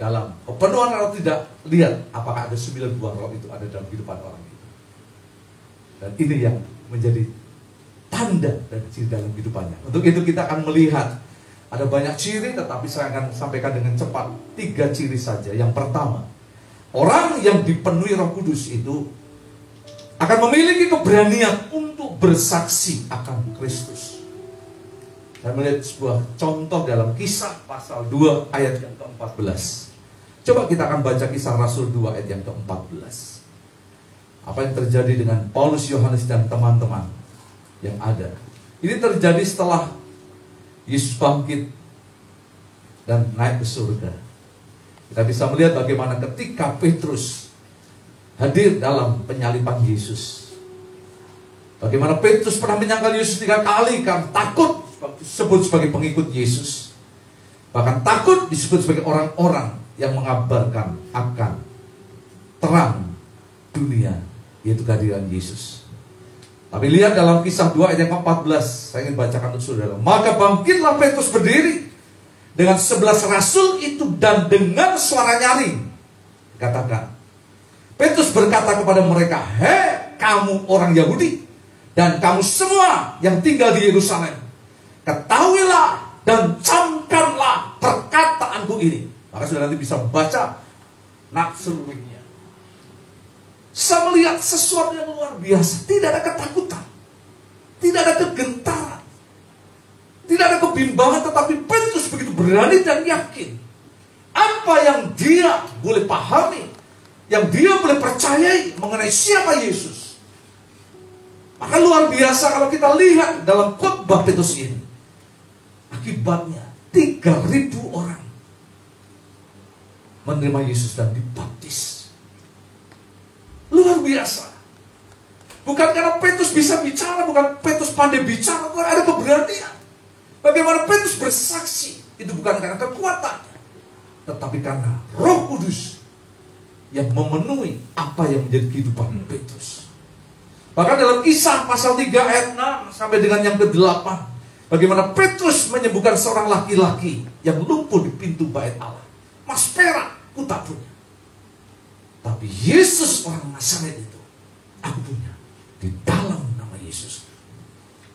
dalam kepenuhan roh, tidak lihat apakah ada 9 buah roh itu ada dalam kehidupan orang itu. Dan ini yang menjadi tanda dan ciri dalam kehidupannya. Untuk itu kita akan melihat ada banyak ciri, tetapi saya akan sampaikan dengan cepat 3 ciri saja. Yang pertama, orang yang dipenuhi Roh Kudus itu akan memiliki keberanian untuk bersaksi akan Kristus. Saya melihat sebuah contoh dalam Kisah pasal 2 ayat yang ke-14. Coba kita akan baca Kisah Rasul 2 ayat yang ke-14. Apa yang terjadi dengan Paulus, Yohanes, dan teman-teman yang ada. Ini terjadi setelah Yesus bangkit dan naik ke surga. Kita bisa melihat bagaimana ketika Petrus hadir dalam penyaliban Yesus. Bagaimana Petrus pernah menyangkal Yesus 3 kali karena takut disebut sebagai pengikut Yesus. Bahkan takut disebut sebagai orang-orang yang mengabarkan akan terang dunia, yaitu kehadiran Yesus. Tapi lihat dalam Kisah 2 ayat yang 14, saya ingin bacakan untuk saudara. Maka bangkitlah Petrus berdiri dengan 11 rasul itu, dan dengan suara nyaring katakan, Petrus berkata kepada mereka, hei kamu orang Yahudi dan kamu semua yang tinggal di Yerusalem, ketahuilah dan camkanlah perkataanku ini. Maka saudara nanti bisa membaca seluruhnya. Saya melihat sesuatu yang luar biasa. Tidak ada ketakutan, tidak ada kegentaran, tidak ada kebimbangan, tetapi Petrus begitu berani dan yakin. Apa yang dia boleh pahami, yang dia boleh percayai mengenai siapa Yesus. Maka luar biasa kalau kita lihat dalam khotbah Petrus ini. Akibatnya 3.000 orang menerima Yesus dan dibaptis. Luar biasa. Bukan karena Petrus bisa bicara, bukan Petrus pandai bicara, bukan ada keberanian. Bagaimana Petrus bersaksi, itu bukan karena kekuatannya, tetapi karena Roh Kudus yang memenuhi apa yang menjadi kehidupan Petrus. Bahkan dalam Kisah pasal 3 ayat 6 sampai dengan yang ke-8, bagaimana Petrus menyembuhkan seorang laki-laki yang lumpuh di pintu bait Allah. Mas perak ku tak punya, tapi Yesus orang Nazaret itu aku punya. Di dalam nama Yesus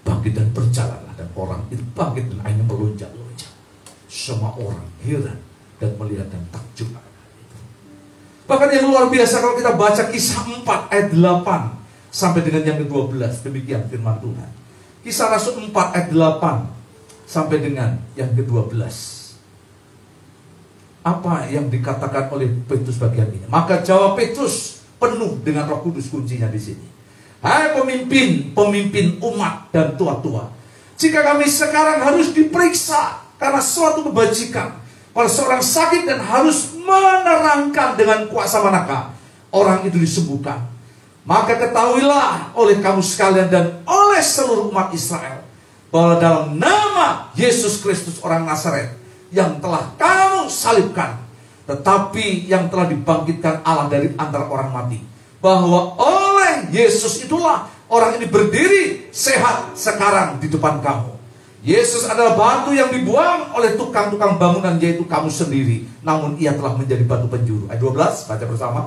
bangkit dan berjalanlah, dan orang itu bangkit dan akhirnya melonjak-lonjak. Semua orang heran dan melihat dan takjub. Bahkan yang luar biasa kalau kita baca Kisah 4 ayat 8 sampai dengan yang ke-12, demikian firman Tuhan. Kisah Rasul 4 ayat 8 sampai dengan yang ke-12. Apa yang dikatakan oleh Petrus bagian ini? Maka jawab Petrus penuh dengan Roh Kudus, kuncinya di sini. Hai pemimpin umat dan tua-tua, jika kami sekarang harus diperiksa karena suatu kebajikan, kalau seorang sakit dan harus menerangkan dengan kuasa manakah orang itu disembuhkan, maka ketahuilah oleh kamu sekalian dan oleh seluruh umat Israel, bahwa dalam nama Yesus Kristus orang Nazaret yang telah kamu salibkan, tetapi yang telah dibangkitkan Allah dari antara orang mati, bahwa oleh Yesus itulah orang ini berdiri sehat sekarang di depan kamu. Yesus adalah batu yang dibuang oleh tukang-tukang bangunan, yaitu kamu sendiri, namun ia telah menjadi batu penjuru. Ayat 12, baca bersama.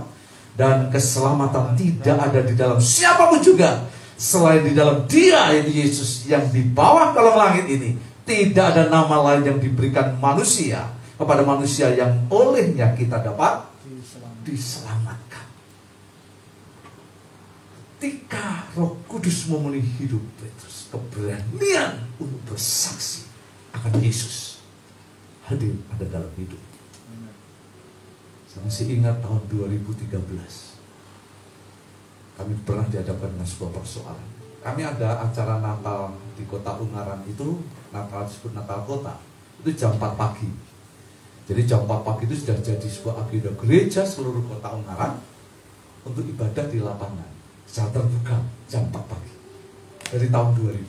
Dan keselamatan tidak ada di dalam siapapun juga selain di dalam Dia, yaitu Yesus, yang di bawah kolong langit ini. Tidak ada nama lain yang diberikan manusia kepada manusia yang olehnya kita dapat diselamatkan. Ketika Roh Kudus memenuhi hidup Petrus, keberanian untuk bersaksi akan Yesus hadir ada dalam hidup. Saya masih ingat tahun 2013, kami pernah dihadapkan dengan sebuah persoalan. Kami ada acara Natal di kota Ungaran itu, Natal disebut Natal Kota, itu jam 4 pagi. Jadi jam 4 pagi itu sudah jadi sebuah agenda gereja seluruh kota Ungaran untuk ibadah di lapangan secara terbuka jam 4 pagi dari tahun 2000.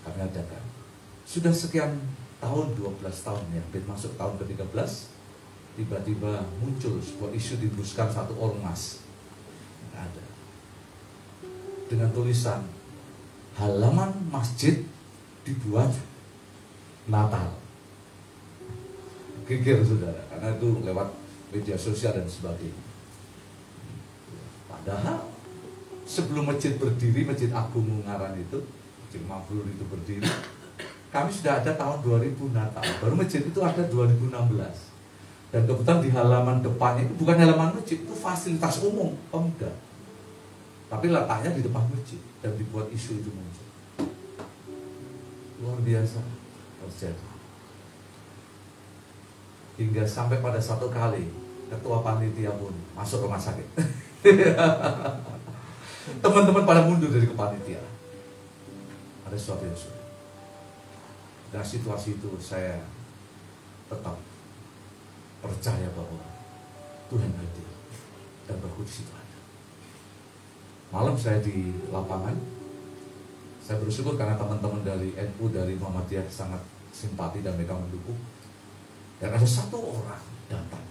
Kami adakan sudah sekian tahun, 12 tahun ya, masuk tahun ke-13, tiba-tiba muncul sebuah isu dihembuskan satu ormas. Ada dengan tulisan halaman masjid dibuat Natal. Geger saudara, karena itu lewat media sosial dan sebagainya. Padahal sebelum masjid berdiri, Masjid Agung Ungaran itu, Masjid Mabrur itu berdiri, kami sudah ada tahun 2000 Natal. Baru masjid itu ada 2016. Dan kebetulan di halaman depannya itu bukan halaman masjid, itu fasilitas umum, enggak. Tapi letaknya di depan masjid dan dibuat isu itu muncul. Luar biasa terjadi. Hingga sampai pada satu kali ketua panitia pun masuk rumah sakit. Teman-teman pada mundur dari kepanitiaan. Ada sesuatu yang sulit. Dan situasi itu saya tetap percaya bahwa Tuhan hadir dan Roh Kudus itu ada. Malam saya di lapangan, saya bersyukur karena teman-teman dari NU, dari Muhammadiyah sangat simpati dan mereka mendukung. Dan ada satu orang datang,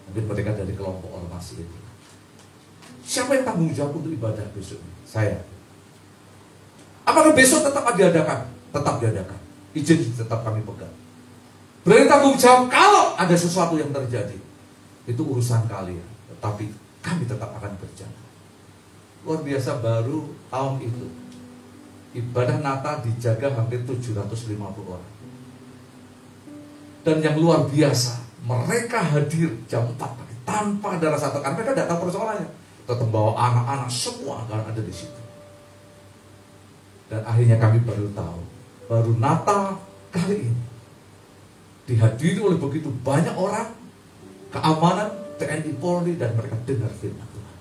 mungkin mereka dari kelompok ormas itu. Siapa yang tanggung jawab untuk ibadah besok? Saya. Apakah besok tetap diadakan? Tetap diadakan. Izin tetap kami pegang. Berani tanggung jawab kalau ada sesuatu yang terjadi. Itu urusan kalian. Tetapi kami tetap akan berjalan. Luar biasa, baru tahun itu ibadah Natal dijaga hampir 750 orang. Dan yang luar biasa, mereka hadir jam 4 pagi tanpa ada rasa tekan. Mereka tidak tahu persoalannya. Tetap bawa anak-anak semua akan ada di situ. Dan akhirnya kami baru tahu, baru Natal kali ini dihadiri oleh begitu banyak orang, keamanan, TNI, Polri, dan mereka dengar firman Tuhan.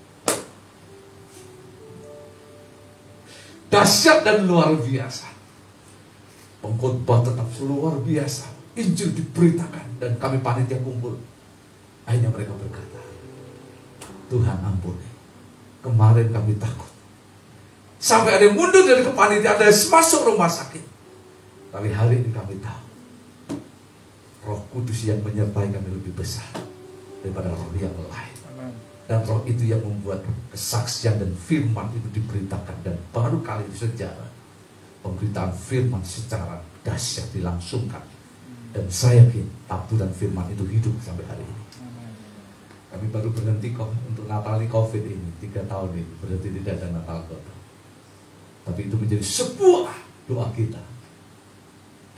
Dahsyat dan luar biasa. Pengkhotbah tetap luar biasa. Injil diberitakan dan kami panitia kumpul. Akhirnya mereka berkata, Tuhan ampuni. Kemarin kami takut. Sampai ada yang mundur dari kepanitiaan, ada yang masuk rumah sakit. Tapi hari ini kami tahu Roh Kudus yang menyertai kami lebih besar daripada roh yang lain. Dan roh itu yang membuat kesaksian dan firman itu diberitakan. Dan baru kali di sejarah pemberitaan firman secara dahsyat dilangsungkan. Dan saya yakin aturan firman itu hidup sampai hari ini. Kami baru berhenti untuk Natal ini COVID ini 3 tahun ini berhenti tidak ada Natal kota. Tapi itu menjadi sebuah doa kita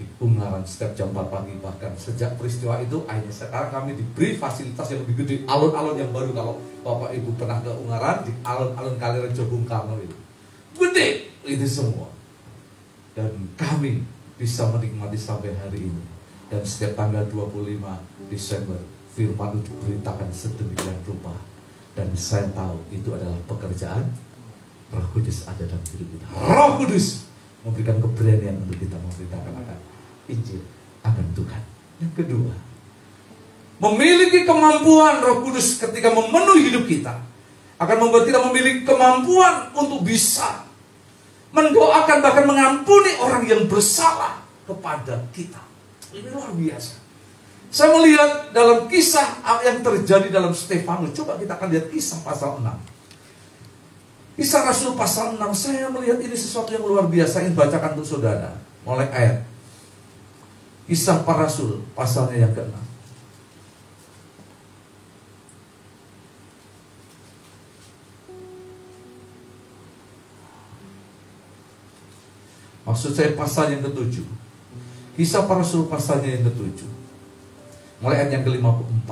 di Ungaran setiap jam 4 pagi. Bahkan sejak peristiwa itu akhirnya sekarang kami diberi fasilitas yang lebih gede. Alun-alun yang baru, kalau Bapak Ibu pernah ke Ungaran, di alun-alun Kalirejo Bung Karno itu gede itu semua. Dan kami bisa menikmati sampai hari ini. Dan setiap tanggal 25 Desember firman itu diberitakan sedemikian rupa. Dan saya tahu itu adalah pekerjaan Roh Kudus ada dalam hidup kita. Roh Kudus memberikan keberanian untuk kita memberitakan akan Injil, akan Tuhan. Yang kedua, memiliki kemampuan Roh Kudus ketika memenuhi hidup kita akan membuat kita memiliki kemampuan untuk bisa mendoakan, bahkan mengampuni orang yang bersalah kepada kita. Ini luar biasa. Saya melihat dalam kisah yang terjadi dalam Stefanus. Coba kita akan lihat kisah pasal 6. Kisah Rasul pasal 6. Saya melihat ini sesuatu yang luar biasa. Ingin bacakan untuk saudara. Mulai ayat Kisah para Rasul pasalnya yang ke-6. Maksud saya pasal yang ke-7. Kisah para Rasul pasalnya yang ke-7. Mulai ayat yang ke-54.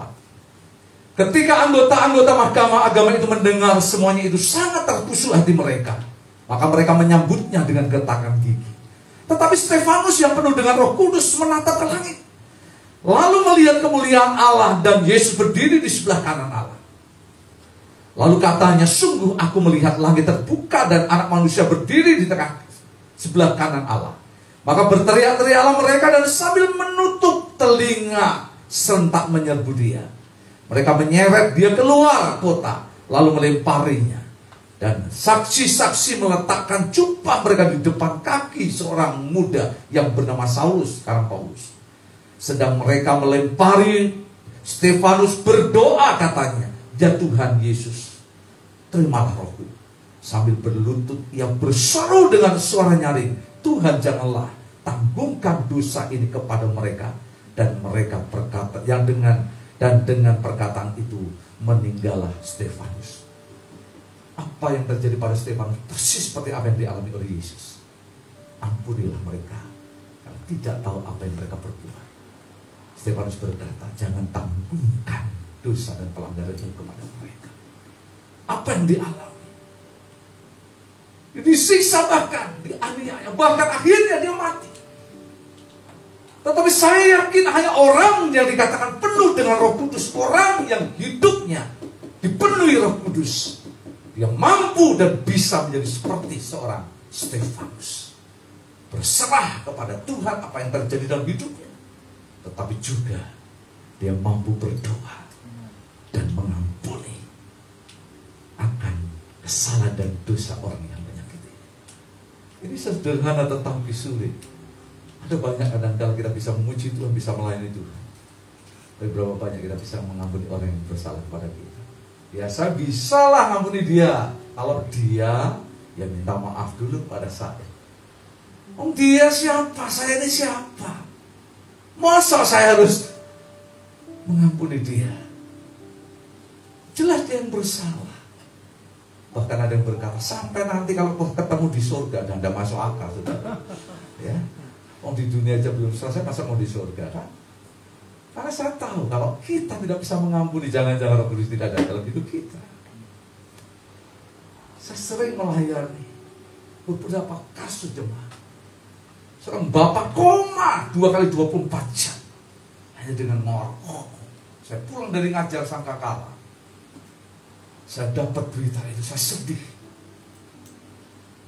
Ketika anggota-anggota mahkamah agama itu mendengar semuanya itu, sangat tertusuk hati mereka. Maka mereka menyambutnya dengan gertakan gigi. Tetapi Stefanus yang penuh dengan Roh Kudus menatap ke langit, lalu melihat kemuliaan Allah dan Yesus berdiri di sebelah kanan Allah. Lalu katanya, sungguh aku melihat langit terbuka dan anak manusia berdiri di tengah sebelah kanan Allah. Maka berteriak-teriaklah mereka dan sambil menutup telinga serentak menyerbu dia. Mereka menyeret dia keluar kota, lalu melemparinya. Dan saksi-saksi meletakkan jubah mereka di depan kaki seorang muda yang bernama Saulus, sekarang Paulus. Sedang mereka melempari Stefanus, berdoa katanya, ya Tuhan Yesus, terimalah rohku. Sambil berlutut ia berseru dengan suara nyaring, Tuhan janganlah tanggungkan dosa ini kepada mereka. Dan mereka berkata, dengan perkataan itu meninggallah Stefanus. Apa yang terjadi pada Stefanus persis seperti apa yang dialami oleh Yesus. Ampunilah mereka karena tidak tahu apa yang mereka perbuat. Stefanus berkata, jangan tanggungkan dosa dan pelanggaran itu kepada mereka. Apa yang dialami? Disiksa, bahkan dianiaya, bahkan akhirnya dia mati. Tetapi saya yakin hanya orang yang dikatakan penuh dengan Roh Kudus, orang yang hidupnya dipenuhi Roh Kudus, Dia mampu dan bisa menjadi seperti seorang Stefanus. Berserah kepada Tuhan apa yang terjadi dalam hidupnya. Tetapi juga dia mampu berdoa dan mengampuni akan kesalahan dan dosa orang yang menyakiti. Ini sederhana tetapi sulit. Ada banyak kadang-kadang kita bisa memuji Tuhan, bisa melayani Tuhan. Tapi berapa banyak kita bisa mengampuni orang yang bersalah kepada kita. Ya saya bisalah ngampuni dia. Kalau dia ya minta maaf dulu pada saya. Dia siapa? Saya ini siapa? Masa saya harus mengampuni dia? Jelas dia yang bersalah. Bahkan ada yang berkata, sampai nanti kalau ketemu di surga, dan tidak masuk akal, saudara. Ya, di dunia aja belum selesai, masa mau di surga, kan? Karena saya tahu kalau kita tidak bisa mengampuni, jangan-jangan Roh Kudus tidak ada dalam hidup kita. Saya sering melayani beberapa kasus jemaat. Seorang bapak koma 2 kali 24 jam hanya dengan ngorok. Saya pulang dari ngajar sangkakala. Saya dapat berita itu, saya sedih.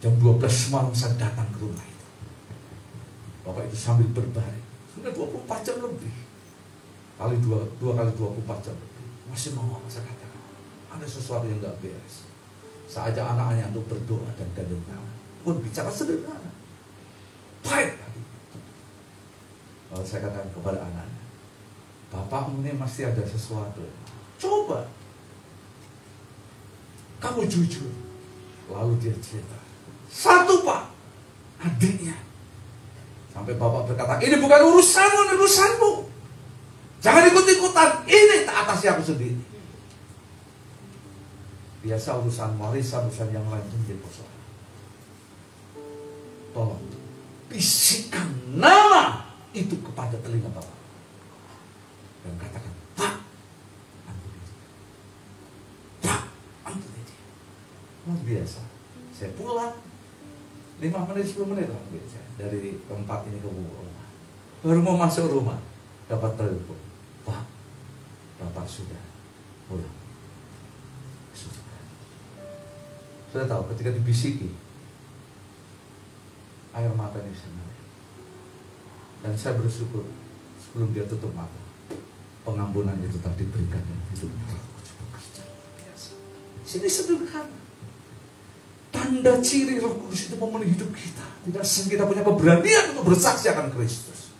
Jam 12 malam saya datang ke rumah itu. Bapak itu sambil berbaring. Sudah 24 jam lebih. Dua kali 24 jam lebih. Masih mau saya katakan, ada sesuatu yang gak beres. Saya ajak anak-anaknya untuk berdoa dan gandeng tangan. Pun bicara sederhana. Baik. Lalu saya katakan kepada anaknya, bapakmu ini masih ada sesuatu. Coba kamu jujur. Lalu dia cerita, satu pak, adiknya. Sampai bapak berkata, ini bukan urusanmu, ini urusanmu. Jangan ikut-ikutan, ini tak atasi aku sendiri. Biasa urusan warisan, urusan yang lain itu menjadi persoalan. Tolong bisikkan nama itu kepada telinga bapak dan katakan, Pak, ampuni dia. Pak, ampuni dia. Luar biasa. Saya pulang 5 menit 10 menit lah dari tempat ini ke rumah. Baru mau masuk rumah dapat telepon, Pak, bapak sudah pulang. Sudah tahu ketika dibisiki air mata ini mengalir. Dan saya bersyukur sebelum dia tutup mata, pengampunan itu telah diberikan dalam hidupnya. Sini sederhana. Tanda ciri Roh Kudus itu memenuhi hidup kita. Tidak kita punya keberanian untuk bersaksi akan Kristus,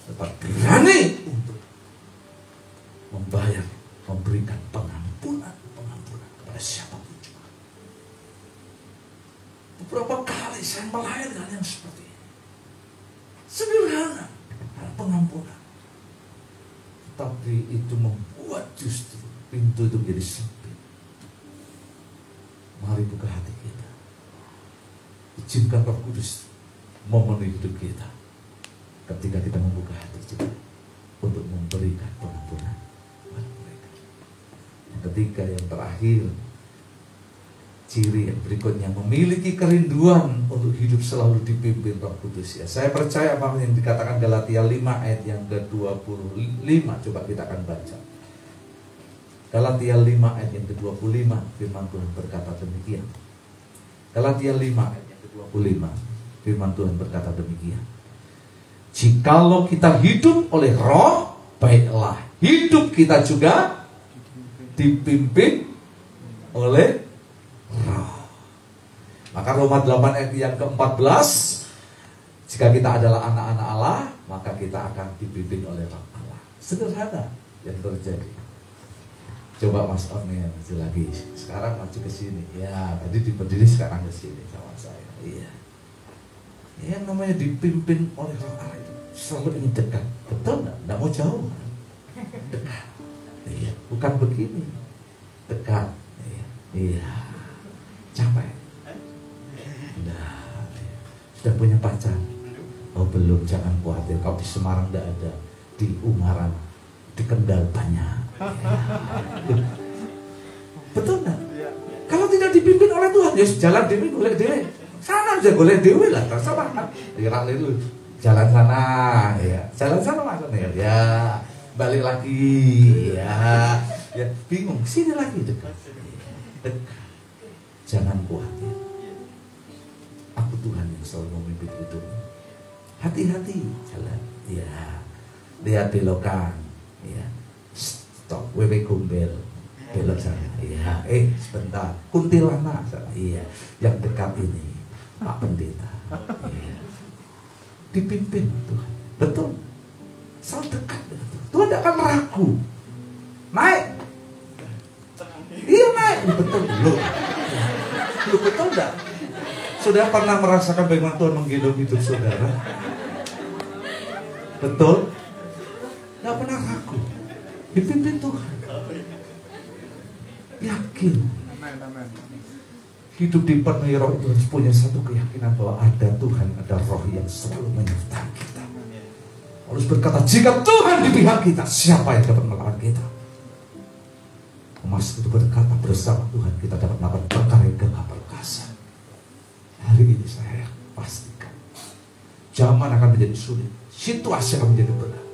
tetapi berani untuk membayar, memberikan pengampunan kepada siapapun. Beberapa kali saya melayani hal yang seperti ini. Sederhana, pengampunan. Tapi itu membuat justru pintu itu menjadi sempit. Mari buka hati kita. Izinkan Roh Kudus memenuhi hidup kita. Ketika kita membuka hati juga untuk memberikan pengampunan buat mereka. Yang ketiga, yang terakhir, ciri yang berikutnya, memiliki kerinduan untuk hidup selalu dipimpin Roh Kudus. Ya, saya percaya apa yang dikatakan Galatia 5 ayat yang ke-25. Coba kita akan baca. Galatia 5 ayat yang ke-25, firman Tuhan berkata demikian. Galatia 5 ayat yang ke-25, firman Tuhan berkata demikian. Jikalau kita hidup oleh Roh, baiklah hidup kita juga dipimpin oleh Roh. Maka Roma 8 ayat yang ke-14, jika kita adalah anak-anak Allah, maka kita akan dipimpin oleh Roh Allah. Sederhana yang terjadi. Coba Mas Orne maju lagi. Sekarang maju ke sini. Ya, tadi diberdiri, sekarang ke sini sama saya. Iya. Yang namanya dipimpin oleh Roh Allah itu selalu ingin dekat. Betul enggak? Enggak mau jauh. Dekat. Iya, bukan begini. Dekat. Iya. Iya. Capek. Nah, sudah punya pacar? Oh belum, jangan khawatir. Kalau di Semarang tidak ada, di Ungaran, di Kendal banyak. Ya. Betul nggak? Kalau tidak dipimpin oleh Tuhan, ya jalan dewi, golek dewi. Sana aja golek dewi lah, terserah kan. Dirang itu jalan sana, ya. Jalan sana maksudnya, ya. Balik lagi, ya. Ya bingung, sini lagi dekat. dekat. Jangan khawatir. Aku Tuhan yang selalu memimpin hidupmu. Hati-hati jalan. Ya, lihat belokan. Ya, stop. Wewe gombel. Belok sana. Iya. Sebentar. Kuntilanak sana. Iya. Yang dekat ini Pak Pendeta. Iya. Dipimpin Tuhan. Betul. Selalu dekat dengan Tuhan. Tuhan tidak akan ragu. Naik. Iya naik. Betul. Lu betul enggak? Saudara pernah merasakan bagaimana Tuhan menggendong hidup saudara? Betul? Tidak pernah ragu. Dipimpin Tuhan. Yakin. Hidup dipenuhi roh itu harus punya satu keyakinan bahwa ada Tuhan, ada roh yang selalu menyertai kita. Harus berkata, jika Tuhan di pihak kita, siapa yang dapat melawan kita? Thomas itu berkata, bersama Tuhan kita dapat melakukan perkara yang gagah perkasa. Hari ini saya pastikan zaman akan menjadi sulit, situasi akan menjadi berat.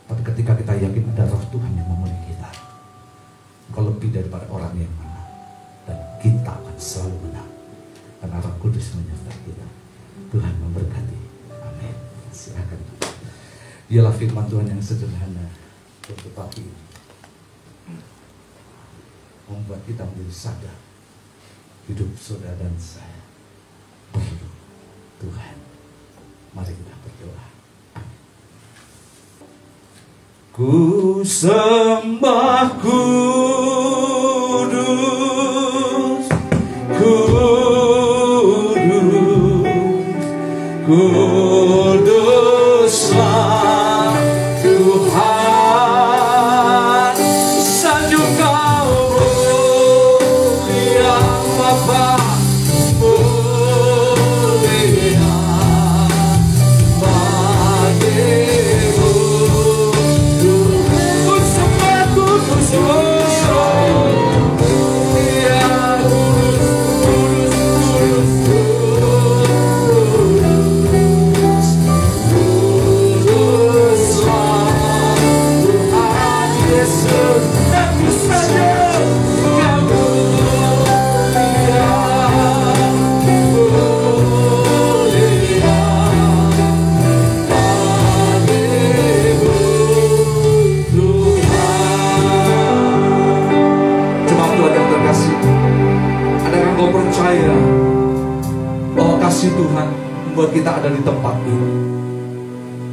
Tapi ketika kita yakin ada roh Tuhan yang memenuhi kita, engkau lebih daripada orang yang menang, dan kita akan selalu menang karena Roh Kudus menyertai kita. Tuhan memberkati. Amin. Silakan. Dialah firman Tuhan yang sederhana untuk pagi ini, membuat kita menjadi sadar hidup saudara dan saya perlu Tuhan. Mari kita berdoa. Ku sembah kudus, kudus, kuduslah Tuhan, sanjung Kau mulia Bapa, mulia bagimu. Ku sembah kudus, kasih Tuhan membuat kita ada di tempat ini.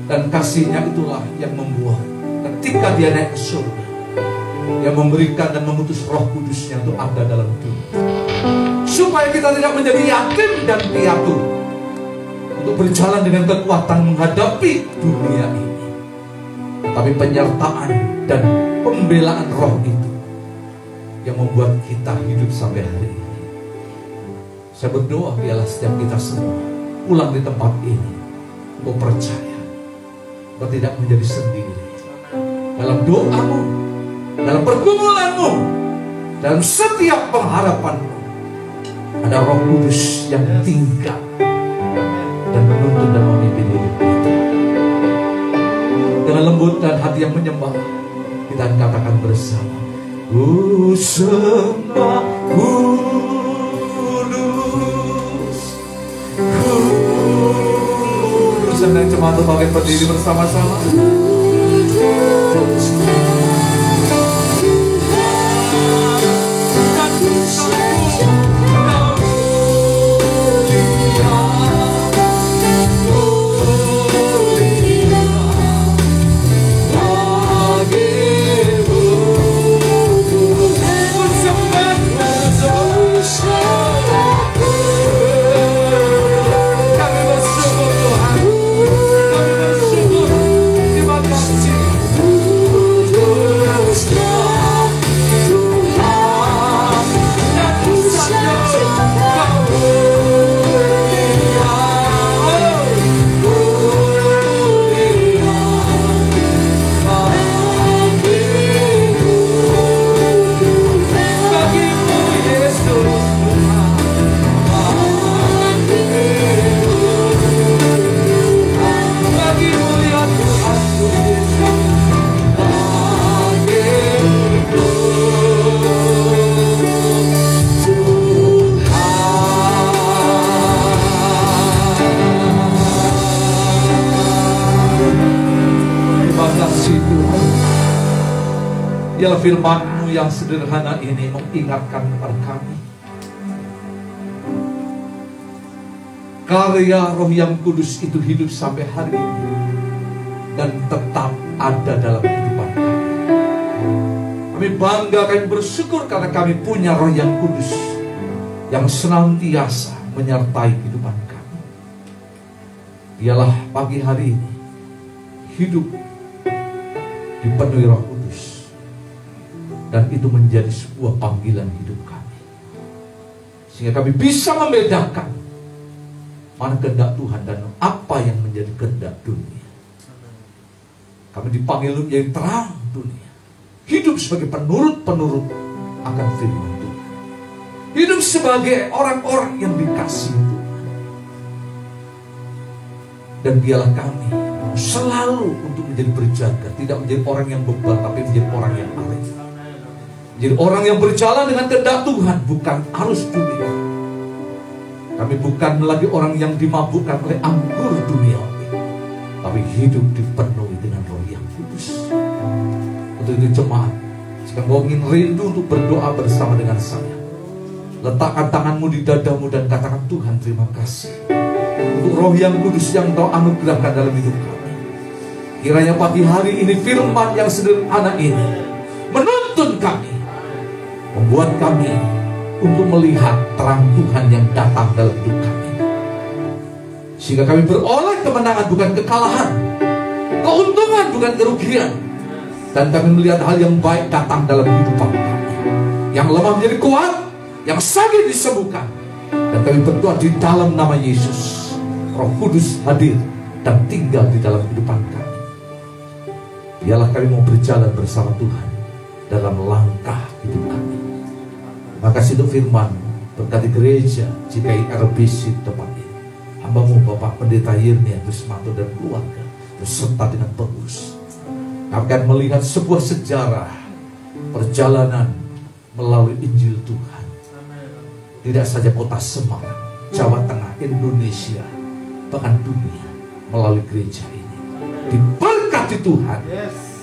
Dan kasihnya itulah yang membuat ketika dia naik ke surga, yang memberikan dan memutus Roh Kudusnya untuk ada dalam dunia, supaya kita tidak menjadi yatim dan piatu untuk berjalan dengan kekuatan menghadapi dunia ini. Tapi penyertaan dan pembelaan Roh itu yang membuat kita hidup sampai hari ini. Saya berdoa biarlah setiap kita semua pulang di tempat ini, kau percaya kau tidak menjadi sendiri. Dalam doamu, dalam pergumulanmu, dalam setiap pengharapanmu, ada Roh Kudus yang tinggal dan menuntun dan memimpin hidup kita. Dengan lembut dan hati yang menyembah, kita katakan bersama, ku sembah dan jemaat bangkit berdiri bersama-sama. Biarlah firman-Mu yang sederhana ini mengingatkan kepada kami karya Roh yang Kudus itu hidup sampai hari ini dan tetap ada dalam kehidupan kami. Kami bangga, kami bersyukur karena kami punya Roh yang Kudus yang senantiasa menyertai kehidupan kami. Biarlah pagi hari ini hidup dipenuhi Roh Kudus, dan itu menjadi sebuah panggilan hidup kami, sehingga kami bisa membedakan mana kehendak Tuhan dan apa yang menjadi kehendak dunia. Kami dipanggil untuk menjadi terang dunia, hidup sebagai penurut-penurut akan firman Tuhan, hidup sebagai orang-orang yang dikasihi Tuhan. Dan biarlah kami selalu untuk menjadi berjaga, tidak menjadi orang yang bebal, tapi menjadi orang yang arif, menjadi orang yang berjalan dengan kehendak Tuhan, bukan arus dunia. Kami bukan lagi orang yang dimabukkan oleh anggur duniawi, tapi hidup dipenuhi dengan Roh yang Kudus. Untuk itu jemaat, jika kau ingin rindu untuk berdoa bersama dengan saya, letakkan tanganmu di dadamu dan katakan, Tuhan terima kasih untuk Roh yang Kudus yang Kau anugerahkan dalam hidup kami. Kiranya pagi hari ini firman yang sederhana ini menuntun kami, membuat kami untuk melihat terang Tuhan yang datang dalam hidup kami, sehingga kami beroleh kemenangan bukan kekalahan, keuntungan bukan kerugian, dan kami melihat hal yang baik datang dalam kehidupan kami, yang lemah menjadi kuat, yang sakit disembuhkan. Dan kami berdoa di dalam nama Yesus, Roh Kudus hadir dan tinggal di dalam kehidupan kami. Biarlah kami mau berjalan bersama Tuhan dalam langkah hidup kami. Terima kasih untuk firman, berkati gereja GKI RBC tempat ini. Hamba-Mu Bapak Pendeta Yirmia Wismanto dan keluarga beserta dengan pengurus, kami akan melihat sebuah sejarah perjalanan melalui Injil Tuhan. Tidak saja kota Semarang, Jawa Tengah, Indonesia, bahkan dunia melalui gereja ini. Diberkati Tuhan,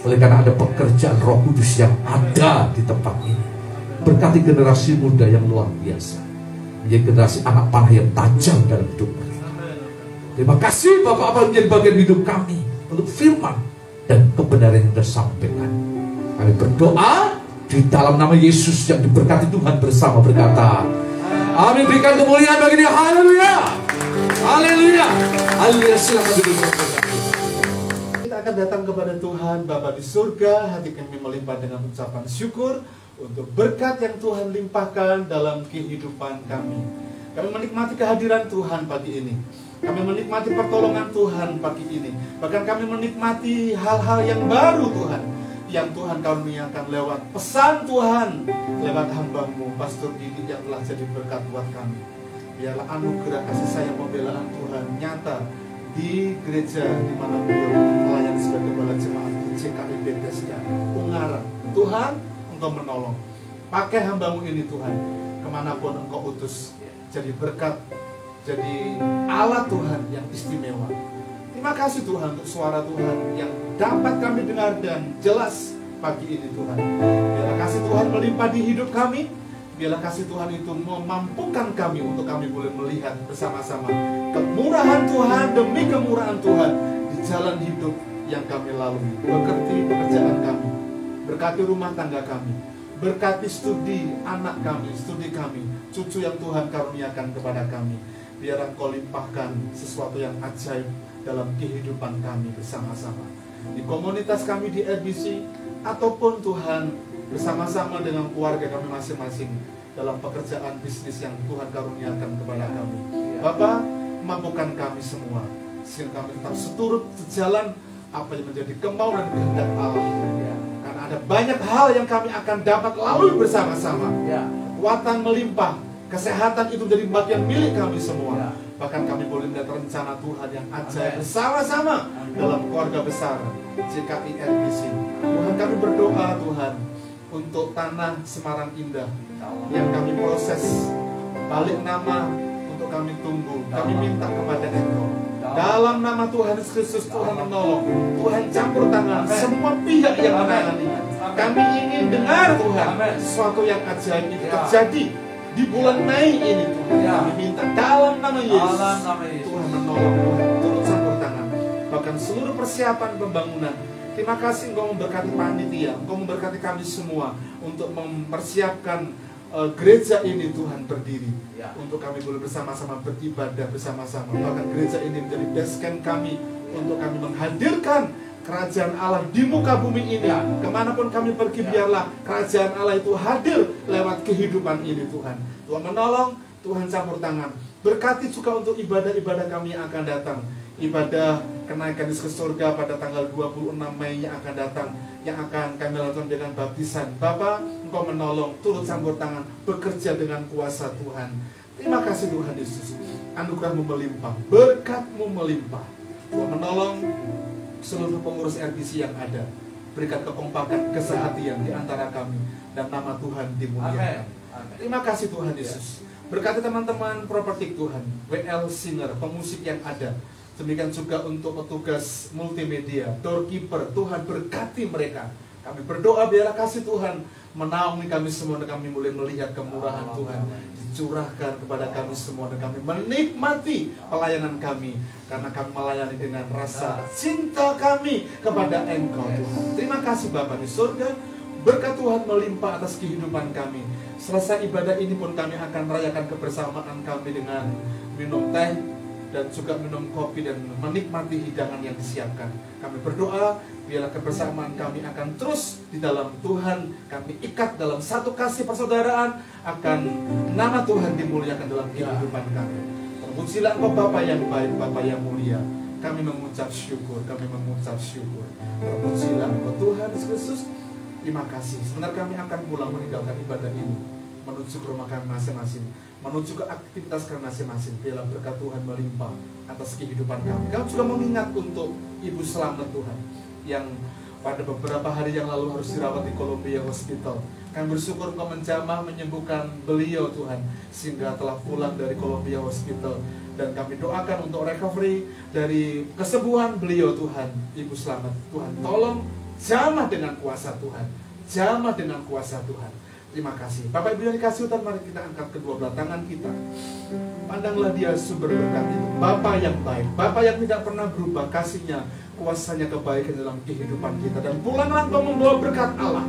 oleh karena ada pekerjaan Roh Kudus yang ada di tempat ini. Berkati generasi muda yang luar biasa, menjadi generasi anak panah yang tajam dalam hidup mereka. Terima kasih Bapak menjadi bagian hidup kami untuk firman dan kebenaran yang sudah sampaikan. Kami berdoa di dalam nama Yesus yang diberkati Tuhan bersama berkata, amin. Berikan kemuliaan bagi Dia. Haleluya, haleluya, haleluya. Silakan duduk. Kita akan datang kepada Tuhan Bapa di surga. Hati kami melimpah dengan ucapan syukur untuk berkat yang Tuhan limpahkan dalam kehidupan kami. Kami menikmati kehadiran Tuhan pagi ini. Kami menikmati pertolongan Tuhan pagi ini. Bahkan kami menikmati hal-hal yang baru Tuhan, yang Tuhan karuniakan lewat pesan Tuhan, lewat hamba-Mu Pastor Didi yang telah jadi berkat buat kami. Biarlah anugerah kasih sayang pembelaan Tuhan nyata di gereja di mana beliau melayani sebagai kepala jemaat di GKI Bethesda Ungaran. Tuhan, Engkau menolong. Pakai hamba-Mu ini Tuhan, kemanapun Engkau utus, jadi berkat, jadi alat Tuhan yang istimewa. Terima kasih Tuhan untuk suara Tuhan yang dapat kami dengar dan jelas pagi ini Tuhan. Biarlah kasih Tuhan melimpah di hidup kami. Biarlah kasih Tuhan itu memampukan kami untuk kami boleh melihat bersama-sama kemurahan Tuhan demi kemurahan Tuhan di jalan hidup yang kami lalui. Berkati pekerjaan kami, berkati rumah tangga kami, berkati studi anak kami, studi kami, cucu yang Tuhan karuniakan kepada kami. Biar Engkau limpahkan sesuatu yang ajaib dalam kehidupan kami bersama-sama di komunitas kami di RBC, ataupun Tuhan bersama-sama dengan keluarga kami masing-masing dalam pekerjaan bisnis yang Tuhan karuniakan kepada kami. Bapa, mampukan kami semua sehingga kami tetap seturut sejalan apa yang menjadi kemauan dan kehendak Allah. Karena ada banyak hal yang kami akan dapat lalui bersama-sama. Kekuatan melimpah, kesehatan itu menjadi bagian milik kami semua. Bahkan kami boleh melihat rencana Tuhan yang ajaib bersama-sama dalam keluarga besar GKI RBC. Tuhan, kami berdoa Tuhan untuk tanah Semarang Indah yang kami proses balik nama untuk kami tunggu. Kami minta kepada Engkau Dalam nama Tuhan Yesus Kristus, Tuhan menolong, Tuhan campur tangan semua pihak yang menanganinya. Kami ingin dengar Tuhan sesuatu yang ajaib itu terjadi di bulan Mei ini Tuhan. Kami minta dalam nama Yesus, Tuhan menolong, Tuhan turut campur tangan. Bahkan seluruh persiapan pembangunan, terima kasih Engkau memberkati panitia, Engkau memberkati kami semua untuk mempersiapkan gereja ini Tuhan berdiri, untuk kami boleh bersama-sama beribadah bersama-sama. Bahkan gereja ini menjadi base camp kami untuk kami menghadirkan kerajaan Allah di muka bumi ini. Kemanapun kami pergi, biarlah kerajaan Allah itu hadir lewat kehidupan ini Tuhan. Tuhan menolong, Tuhan campur tangan. Berkati juga untuk ibadah-ibadah kami yang akan datang. Ibadah kenaikan Yesus ke surga pada tanggal 26 Mei yang akan datang, yang akan kami lakukan dengan baptisan. Bapa, Engkau menolong, turut campur tangan, bekerja dengan kuasa Tuhan. Terima kasih Tuhan Yesus, anugerah-Mu melimpah, berkat-Mu melimpah. Tuhan menolong seluruh pengurus RBC yang ada, berikan kekompakan, kesehatian di antara kami, dan nama Tuhan dimuliakan. Terima kasih Tuhan Yesus. Berkati teman-teman properti Tuhan, WL Singer, pemusik yang ada. Demikian juga untuk petugas multimedia, doorkeeper, Tuhan berkati mereka. Kami berdoa biarlah kasih Tuhan menaungi kami semua, dan kami mulai melihat kemurahan Tuhan dicurahkan kepada kami semua, dan kami menikmati pelayanan kami, karena kami melayani dengan rasa cinta kami kepada Engkau Tuhan. Terima kasih Bapa di surga, berkat Tuhan melimpah atas kehidupan kami. Selesai ibadah ini pun kami akan merayakan kebersamaan kami dengan minum teh dan juga minum kopi dan menikmati hidangan yang disiapkan. Kami berdoa biarlah kebersamaan kami akan terus di dalam Tuhan. Kami ikat dalam satu kasih persaudaraan, akan nama Tuhan dimuliakan dalam kehidupan kami. Terpujilah Engkau Bapa yang baik, Bapa yang mulia. Kami mengucap syukur, kami mengucap syukur. Terpujilah Engkau Tuhan Yesus Kristus. Terima kasih. Sebentar kami akan pulang meninggalkan ibadah ini, menuju ke rumah kami masing-masing, menuju ke aktivitas kami masing-masing. Biarlah berkat Tuhan melimpah atas kehidupan kami. Kami juga mengingat untuk Ibu Selamat Tuhan, yang pada beberapa hari yang lalu harus dirawat di Columbia Hospital. Kami bersyukur Engkau menjamah menyembuhkan beliau Tuhan, sehingga telah pulang dari Columbia Hospital. Dan kami doakan untuk recovery dari kesembuhan beliau Tuhan. Ibu Selamat, Tuhan tolong jamah dengan kuasa Tuhan, jamah dengan kuasa Tuhan. Terima kasih. Bapak Ibu yang dikasihi Tuhan, mari kita angkat kedua belah tangan kita. Pandanglah Dia sumber berkat itu, Bapa yang baik, Bapa yang tidak pernah berubah kasih-Nya, kuasanya kebaikan dalam kehidupan kita. Dan pulanglah Engkau membawa berkat Allah,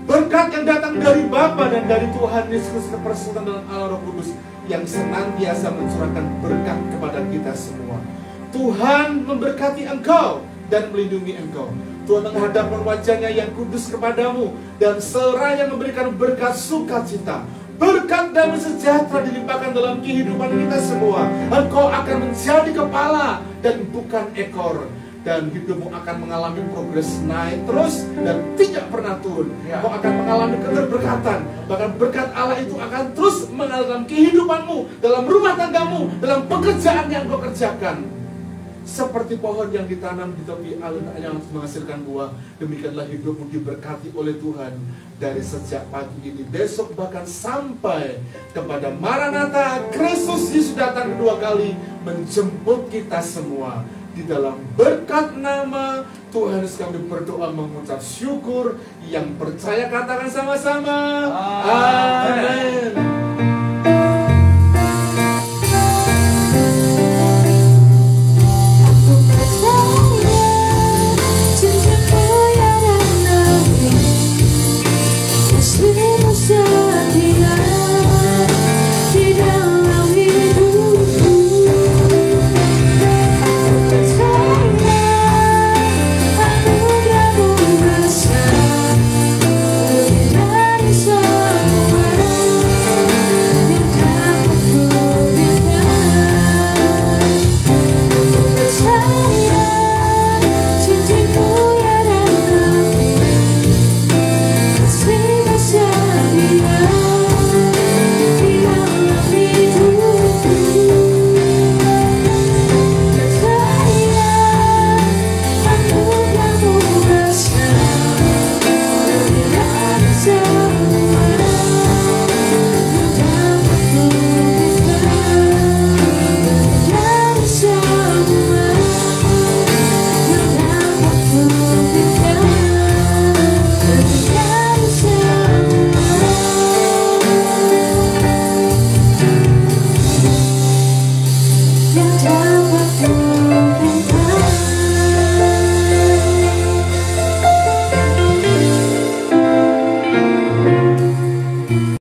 berkat yang datang dari Bapa dan dari Tuhan Yesus Kristus, persekutuan dalam Allah Roh Kudus, yang senantiasa mencurahkan berkat kepada kita semua. Tuhan memberkati engkau dan melindungi engkau. Tuhan menghadapkan wajah-Nya yang kudus kepadamu, dan seraya memberikan berkat sukacita, berkat damai sejahtera dilimpahkan dalam kehidupan kita semua. Engkau akan menjadi kepala dan bukan ekor, dan hidupmu akan mengalami progres naik terus dan tidak pernah turun. Engkau akan mengalami keterberkatan, bahkan berkat Allah itu akan terus mengalir dalam kehidupanmu, dalam rumah tanggamu, dalam pekerjaan yang engkau kerjakan. Seperti pohon yang ditanam di tepi alun yang menghasilkan buah, demikianlah hidupmu diberkati oleh Tuhan dari sejak pagi ini, besok, bahkan sampai kepada Maranatha, Kristus Yesus datang kedua kali menjemput kita semua. Di dalam berkat nama Tuhan Yesus kami berdoa mengucap syukur. Yang percaya katakan sama-sama, amin.